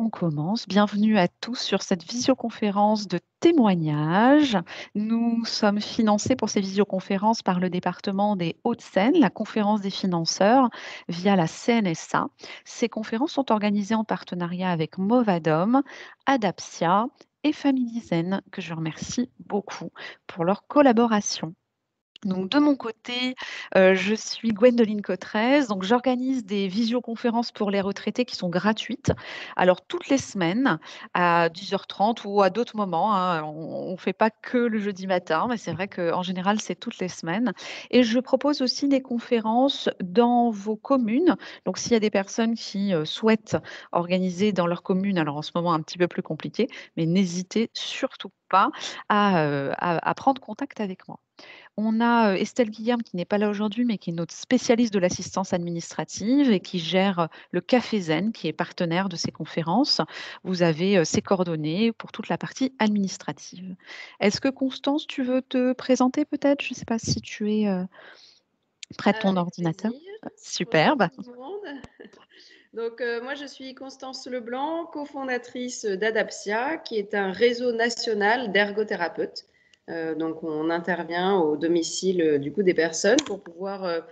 On commence. Bienvenue à tous sur cette visioconférence de témoignages. Nous sommes financés pour ces visioconférences par le département des Hauts-de-Seine, la conférence des financeurs, via la CNSA. Ces conférences sont organisées en partenariat avec Movadom, Adapsia et Family Zen, que je remercie beaucoup pour leur collaboration. Donc de mon côté, je suis Gwendoline Cotrez, donc j'organise des visioconférences pour les retraités qui sont gratuites. Alors toutes les semaines à 10h30 ou à d'autres moments, hein, on ne fait pas que le jeudi matin, mais c'est vrai qu'en général, c'est toutes les semaines. Et je propose aussi des conférences dans vos communes. Donc s'il y a des personnes qui souhaitent organiser dans leur commune, alors en ce moment un petit peu plus compliqué, mais n'hésitez surtout pas à prendre contact avec moi. On a Estelle Guillaume qui n'est pas là aujourd'hui, mais qui est notre spécialiste de l'assistance administrative et qui gère le Café Zen, qui est partenaire de ces conférences. Vous avez ses coordonnées pour toute la partie administrative. Est-ce que Constance, tu veux te présenter peut-être? Je ne sais pas si tu es près de ton Avec ordinateur. plaisir. Bonjour Superbe. tout le monde. Donc, moi, je suis Constance Leblanc, cofondatrice d'Adapsia, qui est un réseau national d'ergothérapeutes. Donc, on intervient au domicile du coup des personnes pour pouvoir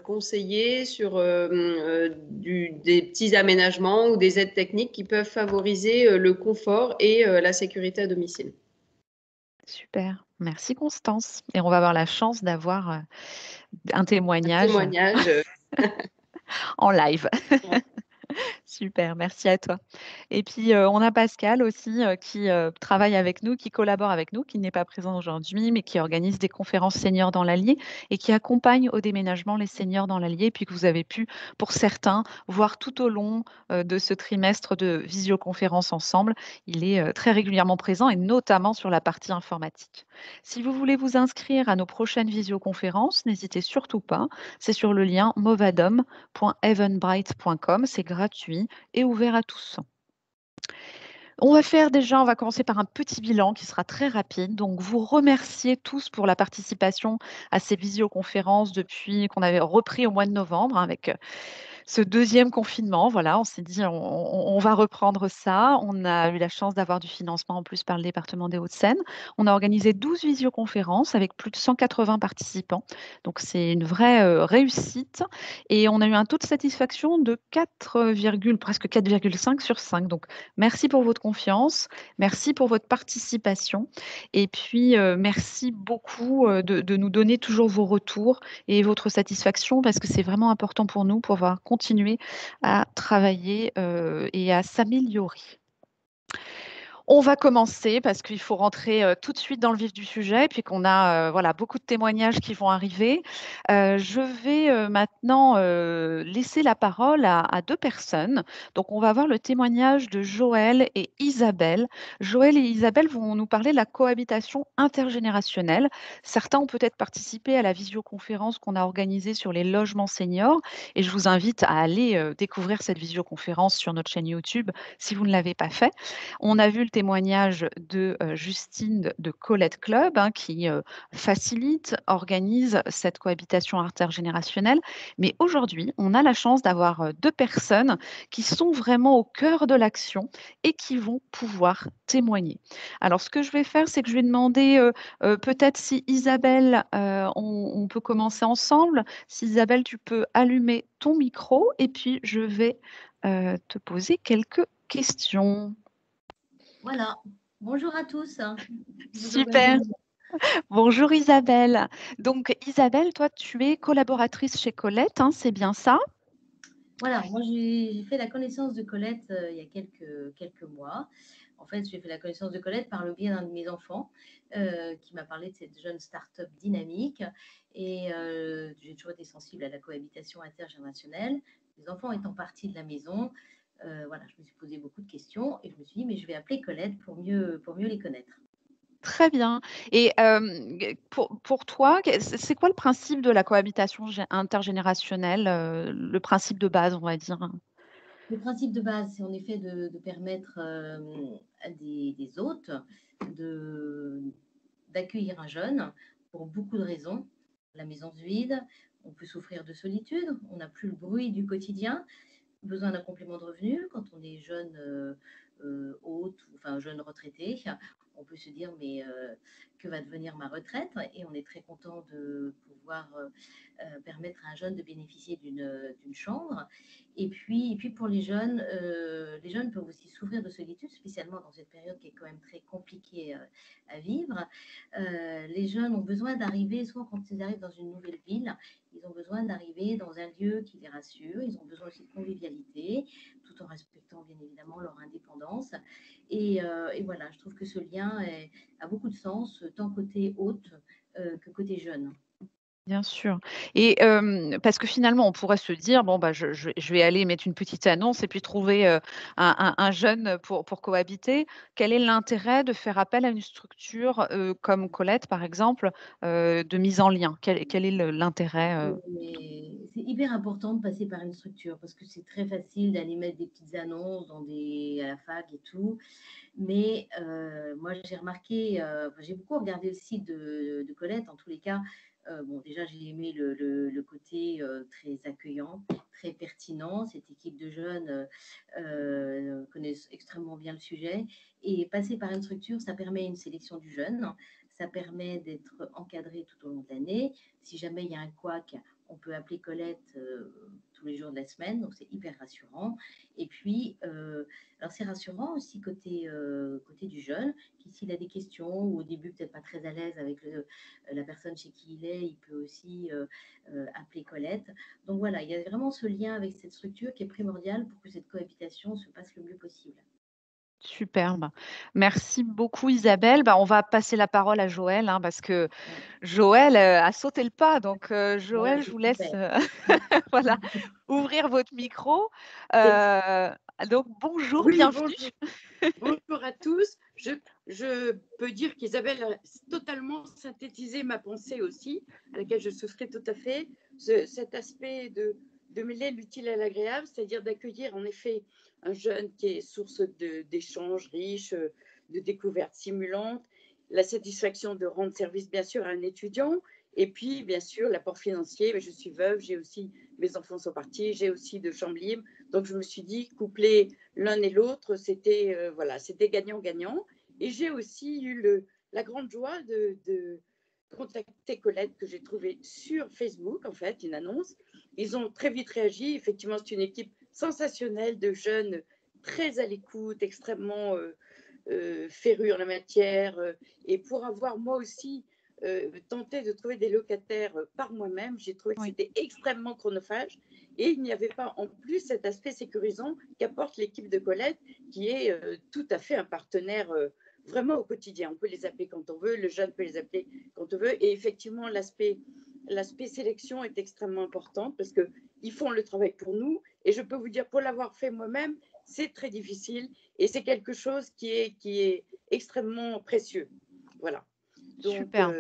conseiller sur des petits aménagements ou des aides techniques qui peuvent favoriser le confort et la sécurité à domicile. Super. Merci Constance. Et on va avoir la chance d'avoir un Un témoignage témoignage. en live. Ouais. Super, merci à toi. Et puis, on a Pascal aussi, qui, travaille avec nous, qui collabore avec nous, qui n'est pas présent aujourd'hui, mais qui organise des conférences seniors dans l'Allier et qui accompagne au déménagement les seniors dans l'Allier, puis que vous avez pu, pour certains, voir tout au long, de ce trimestre de visioconférence ensemble. Il est, très régulièrement présent et notamment sur la partie informatique. Si vous voulez vous inscrire à nos prochaines visioconférences, n'hésitez surtout pas. C'est sur le lien movadom.eventbrite.com. C'est gratuit et ouvert à tous. On va commencer par un petit bilan qui sera très rapide. Donc, vous remercier tous pour la participation à ces visioconférences depuis qu'on avait repris au mois de novembre, hein, avec ce deuxième confinement. Voilà, on s'est dit, on va reprendre ça. On a eu la chance d'avoir du financement en plus par le département des Hauts-de-Seine. On a organisé 12 visioconférences avec plus de 180 participants. Donc, c'est une vraie réussite. Et on a eu un taux de satisfaction de 4, presque 4,5 sur 5. Donc, merci pour votre confiance. Merci pour votre participation. Et puis, merci beaucoup de nous donner toujours vos retours et votre satisfaction parce que c'est vraiment important pour nous pour pouvoir continuer à travailler et à s'améliorer. On va commencer parce qu'il faut rentrer tout de suite dans le vif du sujet, puis qu'on a voilà, beaucoup de témoignages qui vont arriver. Je vais maintenant laisser la parole à deux personnes. Donc, on va voir le témoignage de Joël et Isabelle. Joël et Isabelle vont nous parler de la cohabitation intergénérationnelle. Certains ont peut-être participé à la visioconférence qu'on a organisée sur les logements seniors et je vous invite à aller découvrir cette visioconférence sur notre chaîne YouTube si vous ne l'avez pas fait. On a vu le témoignage de Justine de Colette Club, hein, qui facilite, organise cette cohabitation intergénérationnelle. Mais aujourd'hui, on a la chance d'avoir deux personnes qui sont vraiment au cœur de l'action et qui vont pouvoir témoigner. Alors, ce que je vais faire, c'est que je vais demander peut-être si Isabelle, on peut commencer ensemble. Si Isabelle, tu peux allumer ton micro et puis je vais te poser quelques questions. Voilà. Bonjour à tous. Bonjour Super. Gwendoline. Bonjour Isabelle. Donc Isabelle, toi tu es collaboratrice chez Colette, hein, c'est bien ça? Voilà, moi j'ai fait la connaissance de Colette il y a quelques mois. En fait, j'ai fait la connaissance de Colette par le biais d'un de mes enfants qui m'a parlé de cette jeune start-up dynamique. Et j'ai toujours été sensible à la cohabitation intergénérationnelle. Les enfants étant partis de la maison, voilà, je me suis posé beaucoup de questions et je me suis dit, mais je vais appeler Colette pour mieux les connaître. Très bien. Et pour toi, c'est quoi le principe de la cohabitation intergénérationnelle, le principe de base, on va dire? Le principe de base, c'est en effet de permettre à des hôtes de, d'accueillir un jeune pour beaucoup de raisons. La maison se vide, on peut souffrir de solitude, on n'a plus le bruit du quotidien. besoin d'un complément de revenu quand on est jeune hôte, ou enfin jeune retraité. On peut se dire, mais que va devenir ma retraite? Et on est très content de pouvoir permettre à un jeune de bénéficier d'une chambre. Et puis pour les jeunes peuvent aussi souffrir de solitude, spécialement dans cette période qui est quand même très compliquée à vivre. Les jeunes ont besoin d'arriver, soit quand ils arrivent dans une nouvelle ville, ils ont besoin d'arriver dans un lieu qui les rassure, ils ont besoin aussi de convivialité, tout en respectant bien évidemment leur indépendance. Et voilà, je trouve que ce lien a beaucoup de sens, tant côté hôte que côté jeune. Bien sûr. Et parce que finalement, on pourrait se dire, bon, bah, je vais aller mettre une petite annonce et puis trouver un jeune pour cohabiter. Quel est l'intérêt de faire appel à une structure comme Colette, par exemple, de mise en lien? Quel est l'intérêt C'est hyper important de passer par une structure parce que c'est très facile d'aller mettre des petites annonces à la fac et tout. Mais moi, j'ai remarqué, j'ai beaucoup regardé le site de Colette, en tous les cas. Bon, déjà, j'ai aimé le côté très accueillant, très pertinent. Cette équipe de jeunes connaissent extrêmement bien le sujet. Et passer par une structure, ça permet une sélection du jeune. Ça permet d'être encadré tout au long de l'année. Si jamais il y a un couac, on peut appeler Colette tous les jours de la semaine, donc c'est hyper rassurant. Et puis, alors c'est rassurant aussi côté du jeune, qui s'il a des questions ou au début peut-être pas très à l'aise avec la personne chez qui il est, il peut aussi appeler Colette. Donc voilà, il y a vraiment ce lien avec cette structure qui est primordial pour que cette cohabitation se passe le mieux possible. Superbe. Merci beaucoup Isabelle. Bah, on va passer la parole à Joël, hein, parce que Ouais. Joël a sauté le pas. Donc Voilà, Joël, je c'est vous laisse super. voilà, ouvrir votre micro. Et- Donc bonjour, Oui, bienvenue. bonjour. Bonjour à tous. Je peux dire qu'Isabelle a totalement synthétisé ma pensée aussi, à laquelle je souscris tout à fait. Cet aspect de mêler l'utile à l'agréable, c'est-à-dire d'accueillir en effet un jeune qui est source d'échanges riches, de découvertes stimulantes, la satisfaction de rendre service bien sûr à un étudiant, et puis bien sûr l'apport financier. Mais je suis veuve, j'ai aussi, mes enfants sont partis, j'ai aussi de chambres libres. Donc je me suis dit, coupler l'un et l'autre, c'était voilà, c'était gagnant-gagnant. Et j'ai aussi eu la grande joie de contacter Colette, que j'ai trouvée sur Facebook, en fait, une annonce. Ils ont très vite réagi. Effectivement, c'est une équipe sensationnelle de jeunes très à l'écoute, extrêmement férus en la matière. Et pour avoir moi aussi tenté de trouver des locataires par moi-même, j'ai trouvé que Oui. c'était extrêmement chronophage. Et il n'y avait pas en plus cet aspect sécurisant qu'apporte l'équipe de Colette, qui est tout à fait un partenaire vraiment au quotidien. On peut les appeler quand on veut, le jeune peut les appeler quand on veut. Et effectivement, l'aspect sélection est extrêmement important parce qu'ils font le travail pour nous. Et je peux vous dire, pour l'avoir fait moi-même, c'est très difficile et c'est quelque chose qui est extrêmement précieux. Voilà. Donc, Super.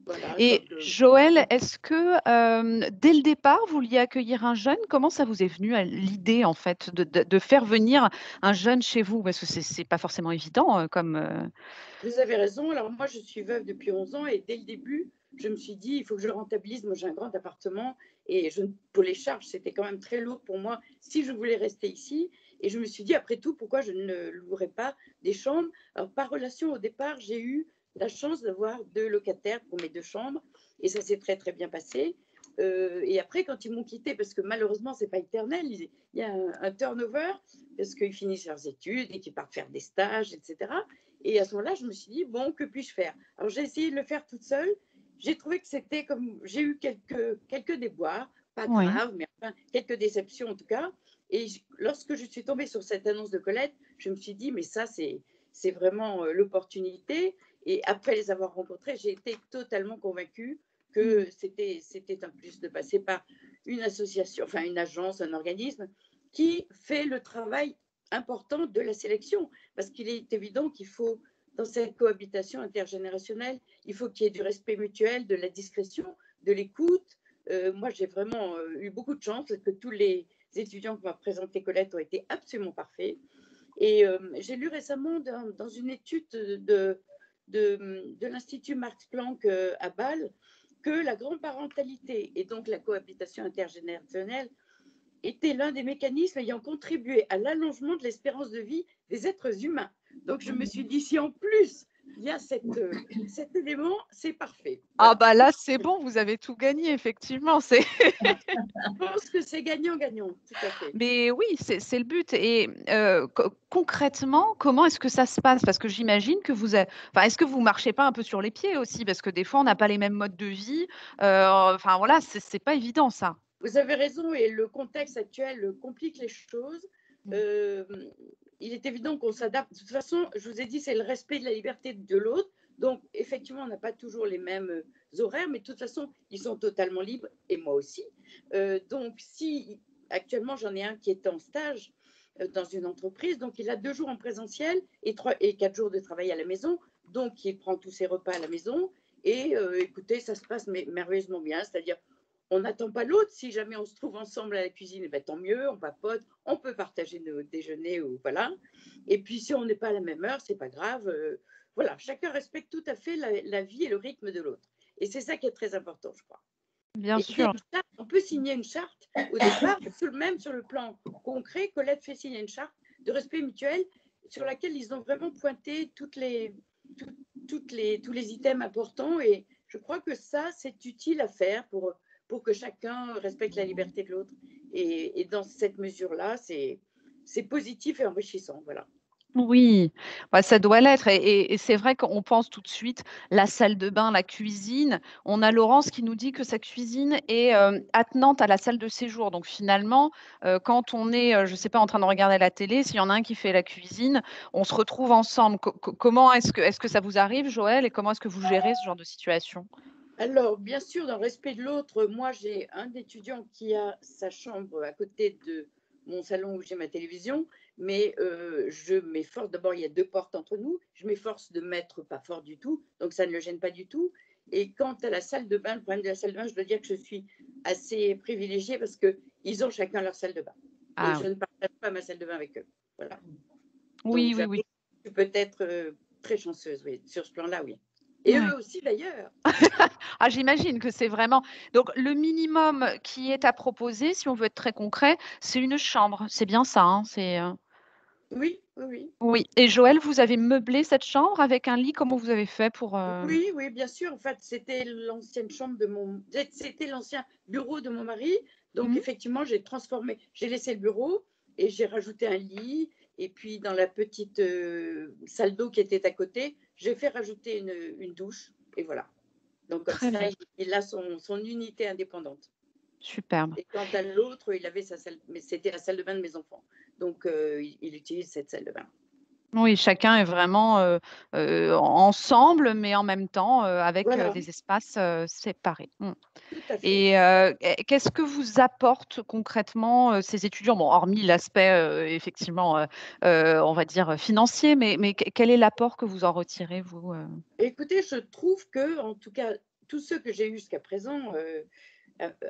voilà. Et Joël, est-ce que dès le départ, vous vouliez accueillir un jeune? Comment ça vous est venu à l'idée en fait de faire venir un jeune chez vous? Parce que c'est pas forcément évident comme. Vous avez raison. Alors moi, je suis veuve depuis 11 ans et dès le début, je me suis dit, il faut que je rentabilise. Moi, j'ai un grand appartement et pour les charges, c'était quand même très lourd pour moi si je voulais rester ici. Et je me suis dit, après tout, pourquoi je ne louerais pas des chambres? Alors, par relation, au départ, j'ai eu la chance d'avoir 2 locataires pour mes 2 chambres et ça s'est très, très bien passé. Et après, quand ils m'ont quitté, parce que malheureusement, c'est pas éternel, il y a un turnover parce qu'ils finissent leurs études et qu'ils partent faire des stages, etc. Et à ce moment-là, je me suis dit, bon, que puis-je faire? Alors, j'ai essayé de le faire toute seule. J'ai trouvé que c'était comme. J'ai eu quelques déboires, pas Oui. graves, mais enfin, quelques déceptions en tout cas. Et lorsque je suis tombée sur cette annonce de Colette, je me suis dit, mais ça, c'est vraiment l'opportunité. Et après les avoir rencontrés, j'ai été totalement convaincue que c'était un plus de passer par une association, enfin une agence, un organisme qui fait le travail important de la sélection. Parce qu'il est évident qu'il faut, dans cette cohabitation intergénérationnelle, il faut qu'il y ait du respect mutuel, de la discrétion, de l'écoute. Moi, j'ai vraiment eu beaucoup de chance parce que tous les étudiants que m'a présenté Colette ont été absolument parfaits. Et j'ai lu récemment dans une étude de l'Institut Max Planck à Bâle que la grande parentalité et donc la cohabitation intergénérationnelle était l'un des mécanismes ayant contribué à l'allongement de l'espérance de vie des êtres humains. Donc, je me suis dit, si en plus, il y a cet élément, c'est parfait. Ah Voilà. bah là, c'est bon, vous avez tout gagné, effectivement. Je pense que c'est gagnant-gagnant, tout à fait. Mais oui, c'est le but. Et concrètement, comment est-ce que ça se passe? Parce que j'imagine que enfin, est-ce que vous marchez pas un peu sur les pieds aussi? Parce que des fois, on n'a pas les mêmes modes de vie. Enfin voilà, c'est pas évident ça. Vous avez raison, et le contexte actuel complique les choses. Il est évident qu'on s'adapte. De toute façon, je vous ai dit, c'est le respect de la liberté de l'autre. Donc, effectivement, on n'a pas toujours les mêmes horaires, mais de toute façon, ils sont totalement libres, et moi aussi. Donc, si actuellement, j'en ai un qui est en stage dans une entreprise, donc il a 2 jours en présentiel et 4 jours de travail à la maison. Donc, il prend tous ses repas à la maison. Et écoutez, ça se passe merveilleusement bien, c'est-à-dire on n'attend pas l'autre. Si jamais on se trouve ensemble à la cuisine, eh ben, tant mieux, on papote, on peut partager nos déjeuners ou voilà. Et puis si on n'est pas à la même heure, c'est pas grave. Voilà, chacun respecte tout à fait la vie et le rythme de l'autre. Et c'est ça qui est très important, je crois. Bien Et sûr. on peut signer une charte au départ, même sur le plan concret. Colette fait signer une charte de respect mutuel sur laquelle ils ont vraiment pointé tous les items importants. Et je crois que ça, c'est utile à faire pour que chacun respecte la liberté de l'autre. Et dans cette mesure-là, c'est positif et enrichissant. Voilà. Oui, bah, ça doit l'être. Et c'est vrai qu'on pense tout de suite la salle de bain, la cuisine. On a Laurence qui nous dit que sa cuisine est attenante à la salle de séjour. Donc finalement, quand on est, je ne sais pas, en train de regarder la télé, s'il y en a un qui fait la cuisine, on se retrouve ensemble. Comment est-ce que ça vous arrive, Joël, et comment est-ce que vous gérez ce genre de situation? Alors, bien sûr, dans le respect de l'autre, moi, j'ai un étudiant qui a sa chambre à côté de mon salon où j'ai ma télévision, mais je m'efforce, d'abord, il y a 2 portes entre nous, je m'efforce de mettre pas fort du tout, donc ça ne le gêne pas du tout. Et quant à la salle de bain, le problème de la salle de bain, je dois dire que je suis assez privilégiée parce qu'ils ont chacun leur salle de bain. Et je ne partage pas ma salle de bain avec eux. Voilà. Oui, donc, oui. Je peux être très chanceuse, oui, sur ce plan-là, oui. Et eux aussi, d'ailleurs. Ah, j'imagine que c'est vraiment… Donc, le minimum qui est à proposer, si on veut être très concret, c'est une chambre. C'est bien ça, hein, Oui, oui. Oui. Et Joël, vous avez meublé cette chambre avec un lit? Comment vous avez fait pour… Oui, oui, bien sûr. En fait, c'était l'ancienne chambre c'était l'ancien bureau de mon mari. Donc, effectivement, j'ai transformé, j'ai laissé le bureau et j'ai rajouté un lit. Et puis, dans la petite salle d'eau qui était à côté, j'ai fait rajouter une douche. Et voilà. Donc, comme Très ça, bien. il a son unité indépendante. Superbe. Et quant à l'autre, il avait sa salle, mais c'était la salle de bain de mes enfants. Donc, il utilise cette salle de bain. Oui, chacun est vraiment ensemble, mais en même temps avec Voilà. des espaces séparés. Tout à fait. Et qu'est-ce que vous apportent concrètement ces étudiants? Bon, hormis l'aspect effectivement, on va dire financier, mais quel est l'apport que vous en retirez, vous? Écoutez, je trouve que, en tout cas, tous ceux que j'ai eus jusqu'à présent,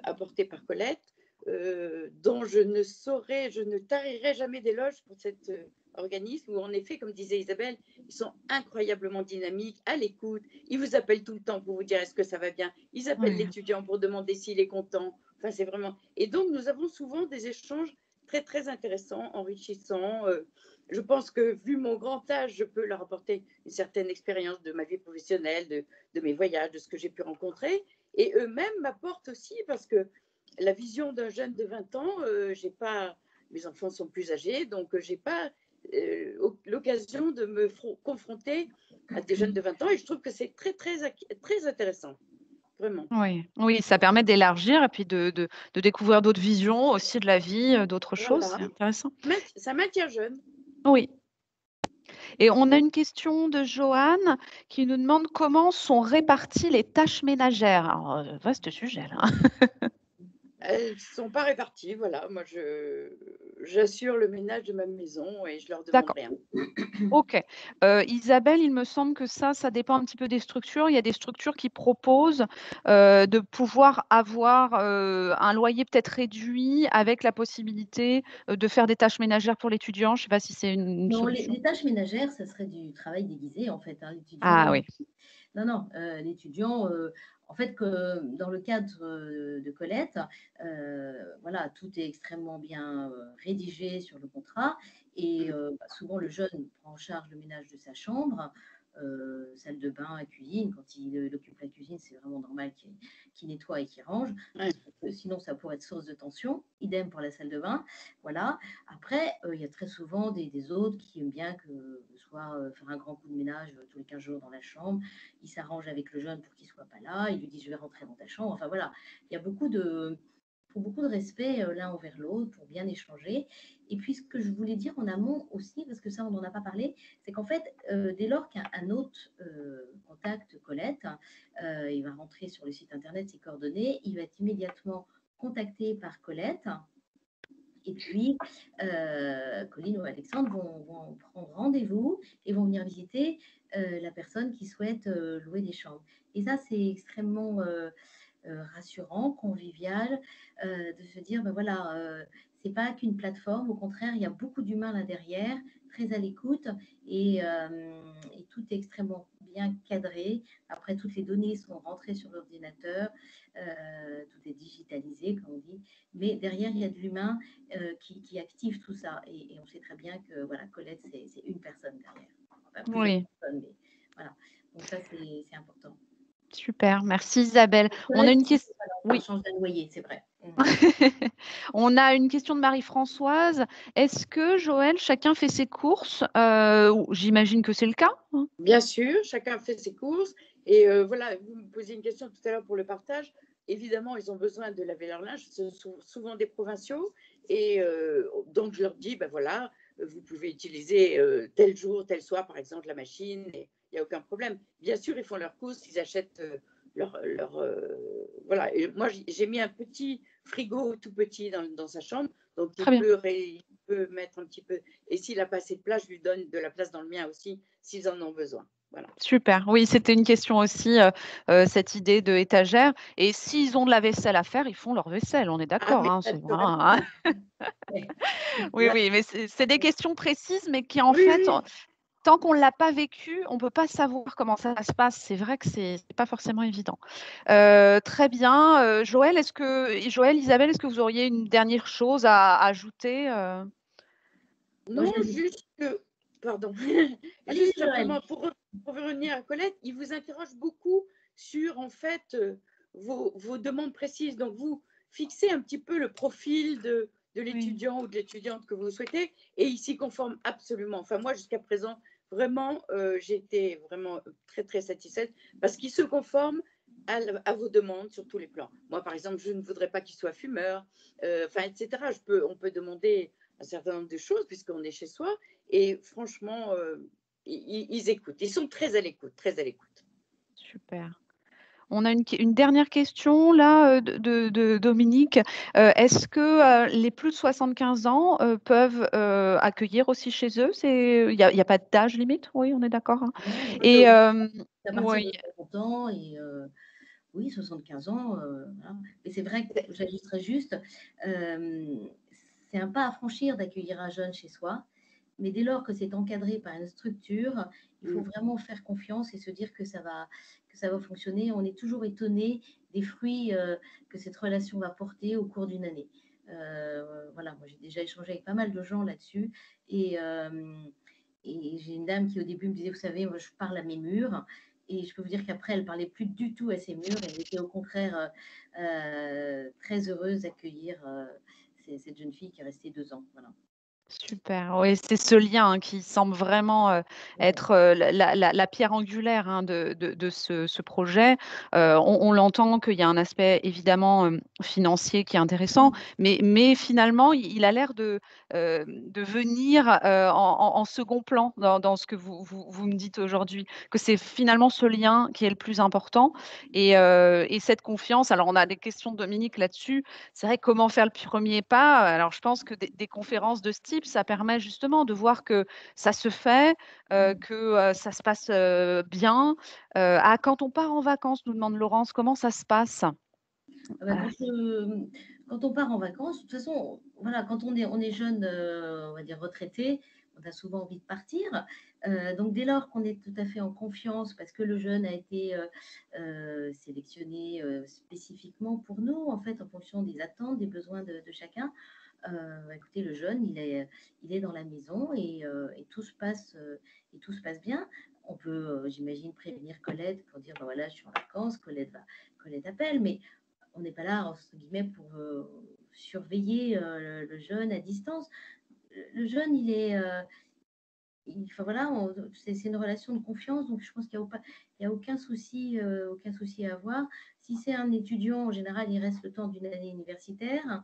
apportés par Colette, dont je ne tarirai jamais d'éloges pour cet organisme où, en effet, comme disait Isabelle, ils sont incroyablement dynamiques, à l'écoute. Ils vous appellent tout le temps pour vous dire est-ce que ça va bien. Ils appellent l'étudiant pour demander s'il est content. Enfin, c'est vraiment… Et donc, nous avons souvent des échanges très, très intéressants, enrichissants. Je pense que, vu mon grand âge, je peux leur apporter une certaine expérience de ma vie professionnelle, de mes voyages, de ce que j'ai pu rencontrer. Et eux-mêmes m'apportent aussi, parce que la vision d'un jeune de 20 ans, mes enfants sont plus âgés, donc je n'ai pas l'occasion de me confronter à des jeunes de 20 ans. Et je trouve que c'est très, très, très intéressant. Vraiment. Oui, ça permet d'élargir et puis de découvrir d'autres visions aussi de la vie, d'autres choses. Voilà. C'est intéressant. Ça maintient jeune. Oui. Et on a une question de Joanne qui nous demande comment sont réparties les tâches ménagères. Alors, vaste sujet, là. Elles ne sont pas réparties, voilà. Moi, j'assure le ménage de ma maison et je leur demande rien. Ok. Isabelle, il me semble que ça dépend un petit peu des structures. Il y a des structures qui proposent de pouvoir avoir un loyer peut-être réduit avec la possibilité de faire des tâches ménagères pour l'étudiant. Je ne sais pas si c'est une Non, solution. les tâches ménagères, ça serait du travail déguisé, en fait. Hein, Ah oui. Non, l'étudiant, En fait, que dans le cadre de Colette, voilà, tout est extrêmement bien rédigé sur le contrat et souvent le jeune prend en charge le ménage de sa chambre, salle de bain, cuisine. Quand il occupe la cuisine, c'est vraiment normal qu'il nettoie et qu'il range. Ouais. Sinon, ça pourrait être source de tension. Idem pour la salle de bain. Voilà. Après, il y a très souvent des autres qui aiment bien que soit faire un grand coup de ménage tous les 15 jours dans la chambre. Il s'arrange avec le jeune pour qu'il ne soit pas là. Il lui dit, je vais rentrer dans ta chambre. Enfin, voilà. Il y a beaucoup de respect l'un envers l'autre pour bien échanger. Et puis, ce que je voulais dire en amont aussi, parce que ça, on n'en a pas parlé, c'est qu'en fait, dès lors qu'un autre contacte Colette, il va rentrer sur le site internet ses coordonnées, il va être immédiatement contacté par Colette. Et puis, Colline ou Alexandre vont prendre rendez-vous et vont venir visiter la personne qui souhaite louer des chambres. Et ça, c'est extrêmement rassurant, convivial, de se dire, ben voilà, c'est pas qu'une plateforme, au contraire, il y a beaucoup d'humains là derrière, très à l'écoute, et tout est extrêmement bien cadré. Après, toutes les données sont rentrées sur l'ordinateur, tout est digitalisé, comme on dit, mais derrière, il y a de l'humain qui active tout ça, et on sait très bien que voilà, Colette, c'est une personne derrière, enfin, plusieurs Oui, personnes, mais voilà, donc ça, c'est important. super. Merci Isabelle. On a Colette, une question. on Oui. change d'un loyer, c'est vrai. On a une question de Marie-Françoise. Est-ce que, Joël, chacun fait ses courses? J'imagine que c'est le cas, hein. Bien sûr, chacun fait ses courses. Et voilà, vous me posiez une question tout à l'heure pour le partage. Évidemment, ils ont besoin de laver leur linge. Ce sont souvent des provinciaux. Et donc, je leur dis, ben voilà, vous pouvez utiliser tel jour, tel soir, par exemple, la machine. Il n'y a aucun problème. Bien sûr, ils font leurs courses, ils achètent voilà. Et moi, j'ai mis un petit frigo tout petit dans sa chambre. Donc, Très bien. il peut mettre un petit peu. Et s'il n'a pas assez de place, je lui donne de la place dans le mien aussi, s'ils en ont besoin. Voilà. Super. Oui, c'était une question aussi, cette idée de étagère. Et s'ils ont de la vaisselle à faire, ils font leur vaisselle. On est d'accord, Mais hein, naturellement. hein. Ouais. Oui, oui, mais c'est des questions précises, mais qui en Oui, fait, oui. tant qu'on ne l'a pas vécu, on ne peut pas savoir comment ça se passe. C'est vrai que c'est pas forcément évident. Très bien. Joël, Isabelle, est-ce que vous auriez une dernière chose à ajouter Non, juste que, pardon, Allez, juste Joël. simplement pour revenir à Colette, il vous interroge beaucoup sur en fait vos demandes précises. Donc vous fixez un petit peu le profil de l'étudiant ou de l'étudiante que vous souhaitez et il s'y conforme absolument. Enfin moi jusqu'à présent vraiment j'ai été vraiment très très satisfaite parce qu'il se conforme à vos demandes sur tous les plans. Moi par exemple je ne voudrais pas qu'il soit fumeur, enfin etc. On peut demander un certain nombre de choses puisqu'on est chez soi et franchement ils écoutent, ils sont très à l'écoute, très à l'écoute. Super. On a une dernière question là de Dominique. Est-ce que les plus de 75 ans peuvent accueillir aussi chez eux? Il n'y a pas d'âge limite? Oui, on est d'accord, hein. Non, Et à partir oui, de 50 ans et oui, 75 ans. Voilà. Et c'est vrai que j'ajusterais juste, c'est un pas à franchir d'accueillir un jeune chez soi, mais dès lors que c'est encadré par une structure, il faut vraiment faire confiance et se dire que ça va fonctionner. On est toujours étonné des fruits que cette relation va porter au cours d'une année. Voilà, moi j'ai déjà échangé avec pas mal de gens là-dessus et j'ai une dame qui au début me disait, vous savez, moi je parle à mes murs. Et je peux vous dire qu'après, elle parlait plus du tout à ses murs. Elle était au contraire très heureuse d'accueillir cette jeune fille qui est restée 2 ans. Voilà. super. Oui, c'est ce lien hein, qui semble vraiment être la pierre angulaire hein, de ce projet. On l'entend qu'il y a un aspect évidemment financier qui est intéressant, mais finalement, il a l'air de venir en second plan dans ce que vous me dites aujourd'hui, que c'est finalement ce lien qui est le plus important et cette confiance. Alors, on a des questions de Dominique là-dessus. C'est vrai, comment faire le premier pas? Alors, je pense que des conférences de ce type, ça permet justement de voir que ça se fait, que ça se passe bien. Quand on part en vacances, nous demande Laurence, comment ça se passe? Quand on part en vacances, de toute façon, voilà, quand on est jeune, on va dire retraité, on a souvent envie de partir. Donc, dès lors qu'on est tout à fait en confiance, parce que le jeune a été sélectionné spécifiquement pour nous, en fait, en fonction des attentes, des besoins de chacun, écoutez, le jeune, il est dans la maison et tout se passe bien. On peut, j'imagine, prévenir Colette pour dire, ben voilà, je suis en vacances, Colette appelle, mais on n'est pas là, entre guillemets, pour surveiller le jeune à distance. Le jeune, enfin, voilà, c'est une relation de confiance, donc je pense qu'il n'y a aucun souci à avoir. Si c'est un étudiant, en général, il reste le temps d'une année universitaire.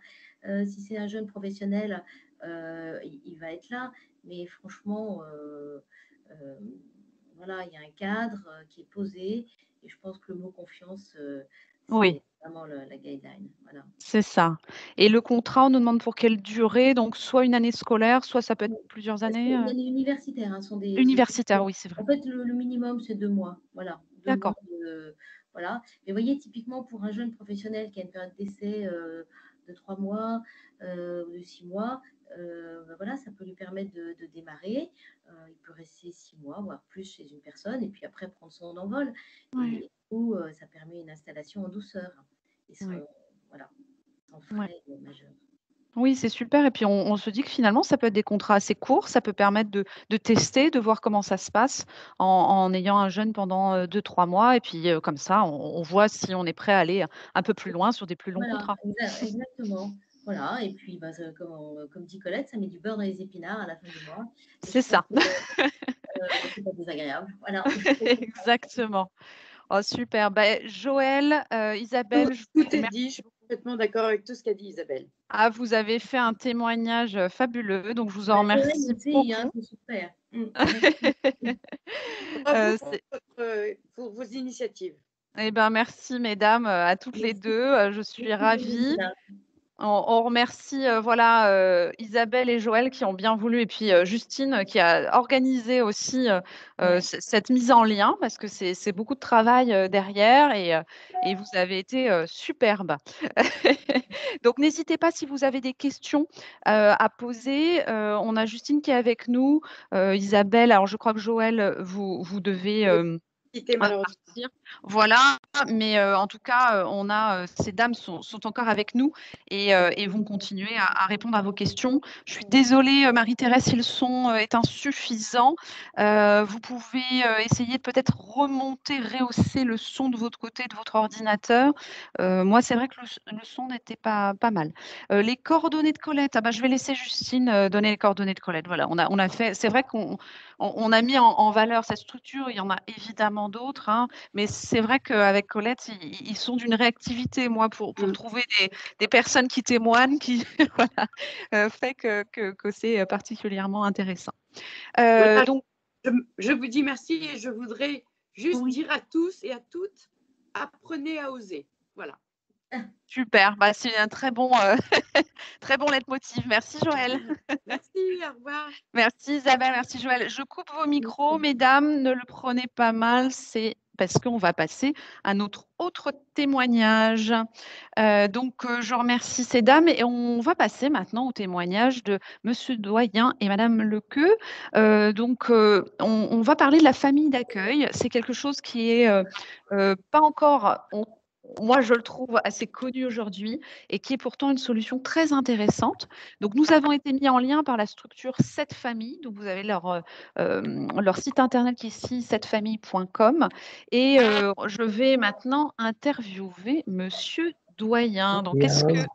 Si c'est un jeune professionnel, il va être là. Mais franchement, voilà, il y a un cadre qui est posé. Et je pense que le mot confiance, Oui, c'est vraiment la guideline. Voilà. c'est ça. Et le contrat, on nous demande pour quelle durée? Donc, soit une année scolaire, soit ça peut être plusieurs C'est années. une année universitaire, hein, Universitaires, oui, c'est vrai. en fait, le minimum, c'est 2 mois. Voilà, 2 mois D'accord. voilà. Mais vous voyez, typiquement, pour un jeune professionnel qui a une période d'essai de 3 mois ou de 6 mois, ben voilà, ça peut lui permettre de démarrer. Il peut rester 6 mois, voire plus chez une personne, et puis après prendre son envol. Ouais, Et du coup, ça permet une installation en douceur et ouais, voilà, sans ouais. frais majeurs. Oui, c'est super. Et puis, on se dit que finalement, ça peut être des contrats assez courts. Ça peut permettre de tester, de voir comment ça se passe en ayant un jeune pendant 2-3 mois. Et puis, comme ça, on voit si on est prêt à aller un peu plus loin sur des plus longs Voilà, contrats. exactement. Voilà, et puis bah, comme dit Colette, ça met du beurre dans les épinards à la fin du mois. Et C'est je pense ça. que c'est pas désagréable. Voilà. Exactement. Oh, super. Ben, Joël, Tout, Isabelle, je vous tout est remercie. dit, je suis complètement d'accord avec tout ce qu'a dit Isabelle. Ah, vous avez fait un témoignage fabuleux, donc je vous en Bah, Joël remercie aussi, hein, beaucoup. c'est super. Merci. Bravo C'est pour vos initiatives. Eh ben, merci mesdames, à toutes les Merci. 2, je suis Merci, ravie. Valentina. On remercie, voilà, Isabelle et Joël qui ont bien voulu et puis, Justine qui a organisé aussi, Ouais. cette mise en lien parce que c'est beaucoup de travail, derrière et vous avez été, superbes. Donc n'hésitez pas si vous avez des questions, à poser. On a Justine qui est avec nous, Isabelle, alors je crois que Joël, vous devez, Quitter malheureusement. partir. Voilà, mais en tout cas, on a, ces dames sont encore avec nous et vont continuer à répondre à vos questions. Je suis désolée, Marie-Thérèse, si le son, est insuffisant. Vous pouvez, essayer de peut-être remonter, rehausser le son de votre côté, de votre ordinateur. Moi, c'est vrai que le son n'était pas mal. Les coordonnées de Colette, ah bah, je vais laisser Justine, donner les coordonnées de Colette. Voilà, on a fait c'est vrai qu'on a mis en valeur cette structure. Il y en a évidemment d'autres, hein, mais c'est vrai qu'avec Colette, ils sont d'une réactivité, moi, pour trouver des personnes qui témoignent, qui voilà, fait que c'est particulièrement intéressant. Voilà, Donc je vous dis merci et je voudrais juste oui, dire à tous et à toutes, apprenez à oser. Voilà. super, bah, c'est un très bon, très bon leitmotiv. Merci Joël. Merci, au revoir. Merci Isabelle, merci Joël. Je coupe vos micros, mesdames, ne le prenez pas mal, c'est parce qu'on va passer à notre autre témoignage. Donc, je remercie ces dames et on va passer maintenant au témoignage de Monsieur Doyen et Madame Lequeux. Donc, on va parler de la famille d'accueil. C'est quelque chose qui est pas encore, moi je le trouve assez connu aujourd'hui et qui est pourtant une solution très intéressante. Donc, nous avons été mis en lien par la structure 7 familles. Donc, vous avez leur site internet qui est ici, setfamille.com. Et je vais maintenant interviewer Monsieur Doyen. Donc, est-ce Bien, que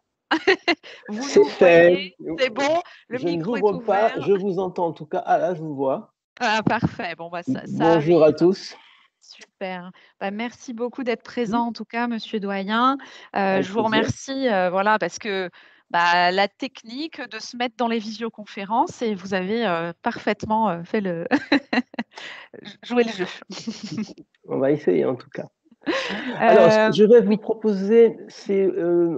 vous c'est nous fait. voyez? C'est bon? Le Je ne micro vous est vois pas, ouvert. je vous entends en tout cas. Ah là, je vous vois. Ah, parfait. Bon, bah, ça Bonjour à arrive. tous. Super. Bah, merci beaucoup d'être présent, en tout cas, Monsieur Doyen. Avec Je vous plaisir. remercie, voilà, parce que bah, la technique de se mettre dans les visioconférences et vous avez parfaitement fait le jouer le jeu. On va essayer en tout cas. Alors, ce que Euh, je vais vous oui, proposer, c'est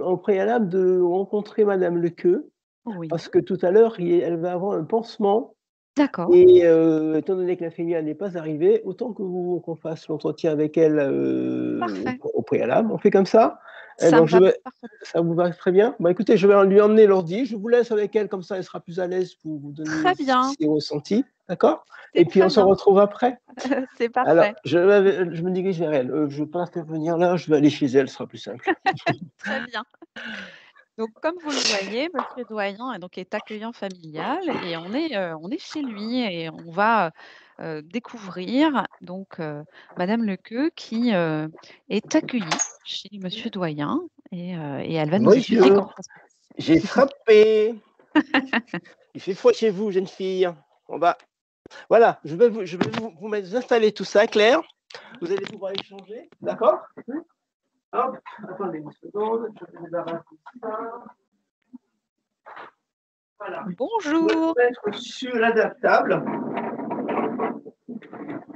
en préalable de rencontrer Madame Lequeux, oui, parce que tout à l'heure, elle va avoir un pansement D'accord, Et étant donné que la filiale n'est pas arrivée, autant qu'on fasse l'entretien avec elle parfait. au préalable. On fait comme ça. Ça me Donc, va parfaitement. ça vous va très bien. Bah, écoutez, je vais lui emmener l'ordi. Je vous laisse avec elle, comme ça, elle sera plus à l'aise pour vous donner Très bien, ses ressentis. D'accord? c'est Et puis, très on se bien. retrouve après. C'est Alors, parfait. je me dirige vers elle. Je ne vais pas la faire venir là, je vais aller chez elle, ce sera plus simple. Très bien. Donc, comme vous le voyez, Monsieur Doyen donc, est accueillant familial et on est chez lui et on va découvrir donc Madame Lequeux qui est accueillie chez Monsieur Doyen et elle va nous expliquer comment Bonjour, ça se passe. j'ai frappé. Il fait froid chez vous, jeune fille. On va. Voilà, je vais vous installer tout ça, Claire. Vous allez pouvoir échanger, d'accord? Hop, attendez une seconde, je vais débarrasser ça. Voilà. Je vais Bonjour. vous mettre sur l'adaptable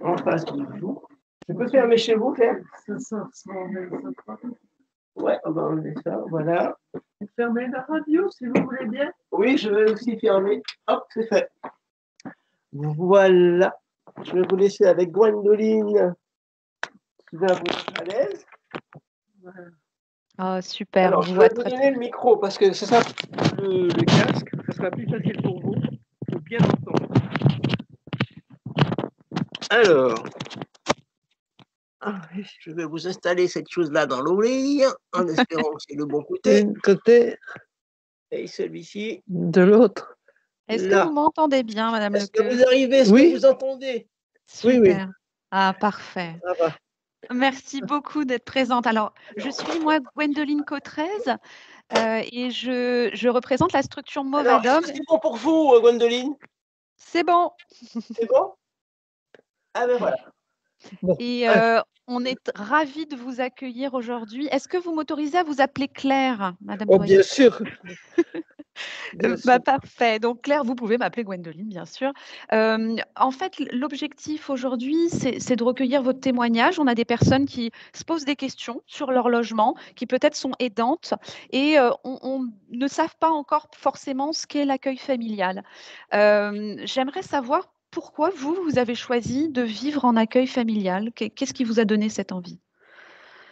en face de vous. Je peux fermer chez vous, Claire? Ouais, on va enlever ça, voilà. Fermez la radio si vous voulez bien. Oui, je vais aussi fermer. Hop, c'est fait. Voilà. Je vais vous laisser avec Gwendoline qui va vous mettre à l'aise. Voilà. Oh, super, Alors, on je vous vais voit vous très donner le micro parce que c'est ça, le casque, ça sera plus facile pour vous de bien entendre. Alors, je vais vous installer cette chose-là dans l'oreille en espérant que c'est le bon côté. D'un côté. Et celui-ci de l'autre. Est-ce que vous m'entendez bien, Madame Est-ce que Lequeux? vous arrivez? Est-ce que vous entendez? Oui, oui. Super. Ah, parfait. Ça va. Merci beaucoup d'être présente. Alors, je suis moi Gwendoline Cautrez et je représente la structure Alors, est-ce Movadom. que c'est bon pour vous, Gwendoline? C'est bon. C'est bon? Ah ben voilà. Bon. Et on est ravis de vous accueillir aujourd'hui. Est-ce que vous m'autorisez à vous appeler Claire, Madame Oh, Doyen? bien sûr. Bien sûr. Parfait. Donc Claire, vous pouvez m'appeler Gwendoline, bien sûr. En fait, l'objectif aujourd'hui, c'est de recueillir votre témoignage. On a des personnes qui se posent des questions sur leur logement, qui peut-être sont aidantes et on ne savent pas encore forcément ce qu'est l'accueil familial. J'aimerais savoir pourquoi vous avez choisi de vivre en accueil familial. Qu'est-ce qui vous a donné cette envie?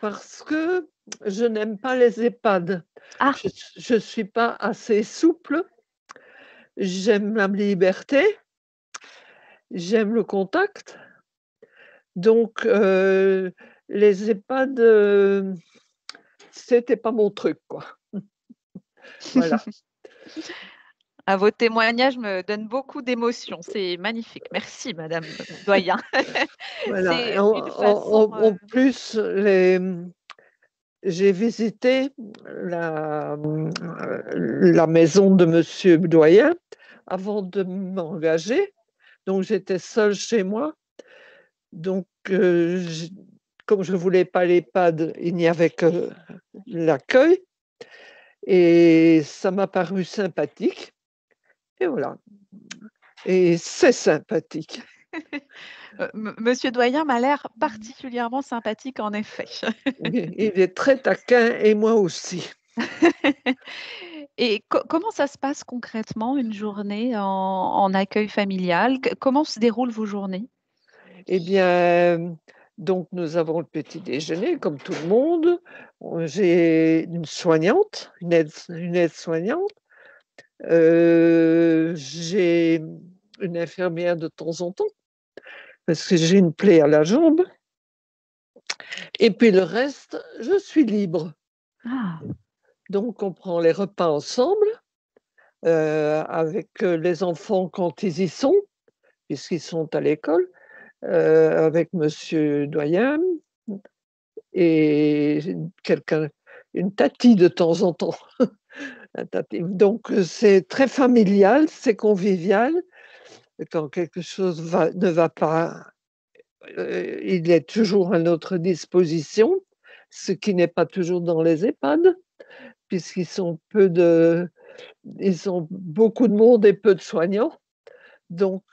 Parce que je n'aime pas les EHPAD. Ah, Je ne suis pas assez souple. J'aime la liberté. J'aime le contact. Donc, les EHPAD, c'était pas mon truc, quoi. Voilà. vos témoignages me donnent beaucoup d'émotions. C'est magnifique. Merci, Madame Doyen. Voilà. C'est Et une façon. en plus, j'ai visité la maison de Monsieur Doyen avant de m'engager. Donc, j'étais seule chez moi. Donc, comme je ne voulais pas l'EHPAD, il n'y avait que l'accueil. Et ça m'a paru sympathique. Et voilà. Et c'est sympathique. Monsieur Doyen m'a l'air particulièrement sympathique, en effet. Il est très taquin et moi aussi. Et comment ça se passe concrètement, une journée en accueil familial? Comment se déroulent vos journées? Eh bien, donc nous avons le petit déjeuner comme tout le monde. J'ai une soignante, une aide-soignante. J'ai une infirmière de temps en temps parce que j'ai une plaie à la jambe. Et puis le reste, je suis libre. Ah, Donc on prend les repas ensemble avec les enfants quand ils y sont, puisqu'ils sont à l'école, avec Monsieur Doyen et une tatie de temps en temps. Donc c'est très familial, c'est convivial. Quand quelque chose ne va pas, il est toujours à notre disposition, ce qui n'est pas toujours dans les EHPAD, puisqu'ils sont ils ont beaucoup de monde et peu de soignants. Donc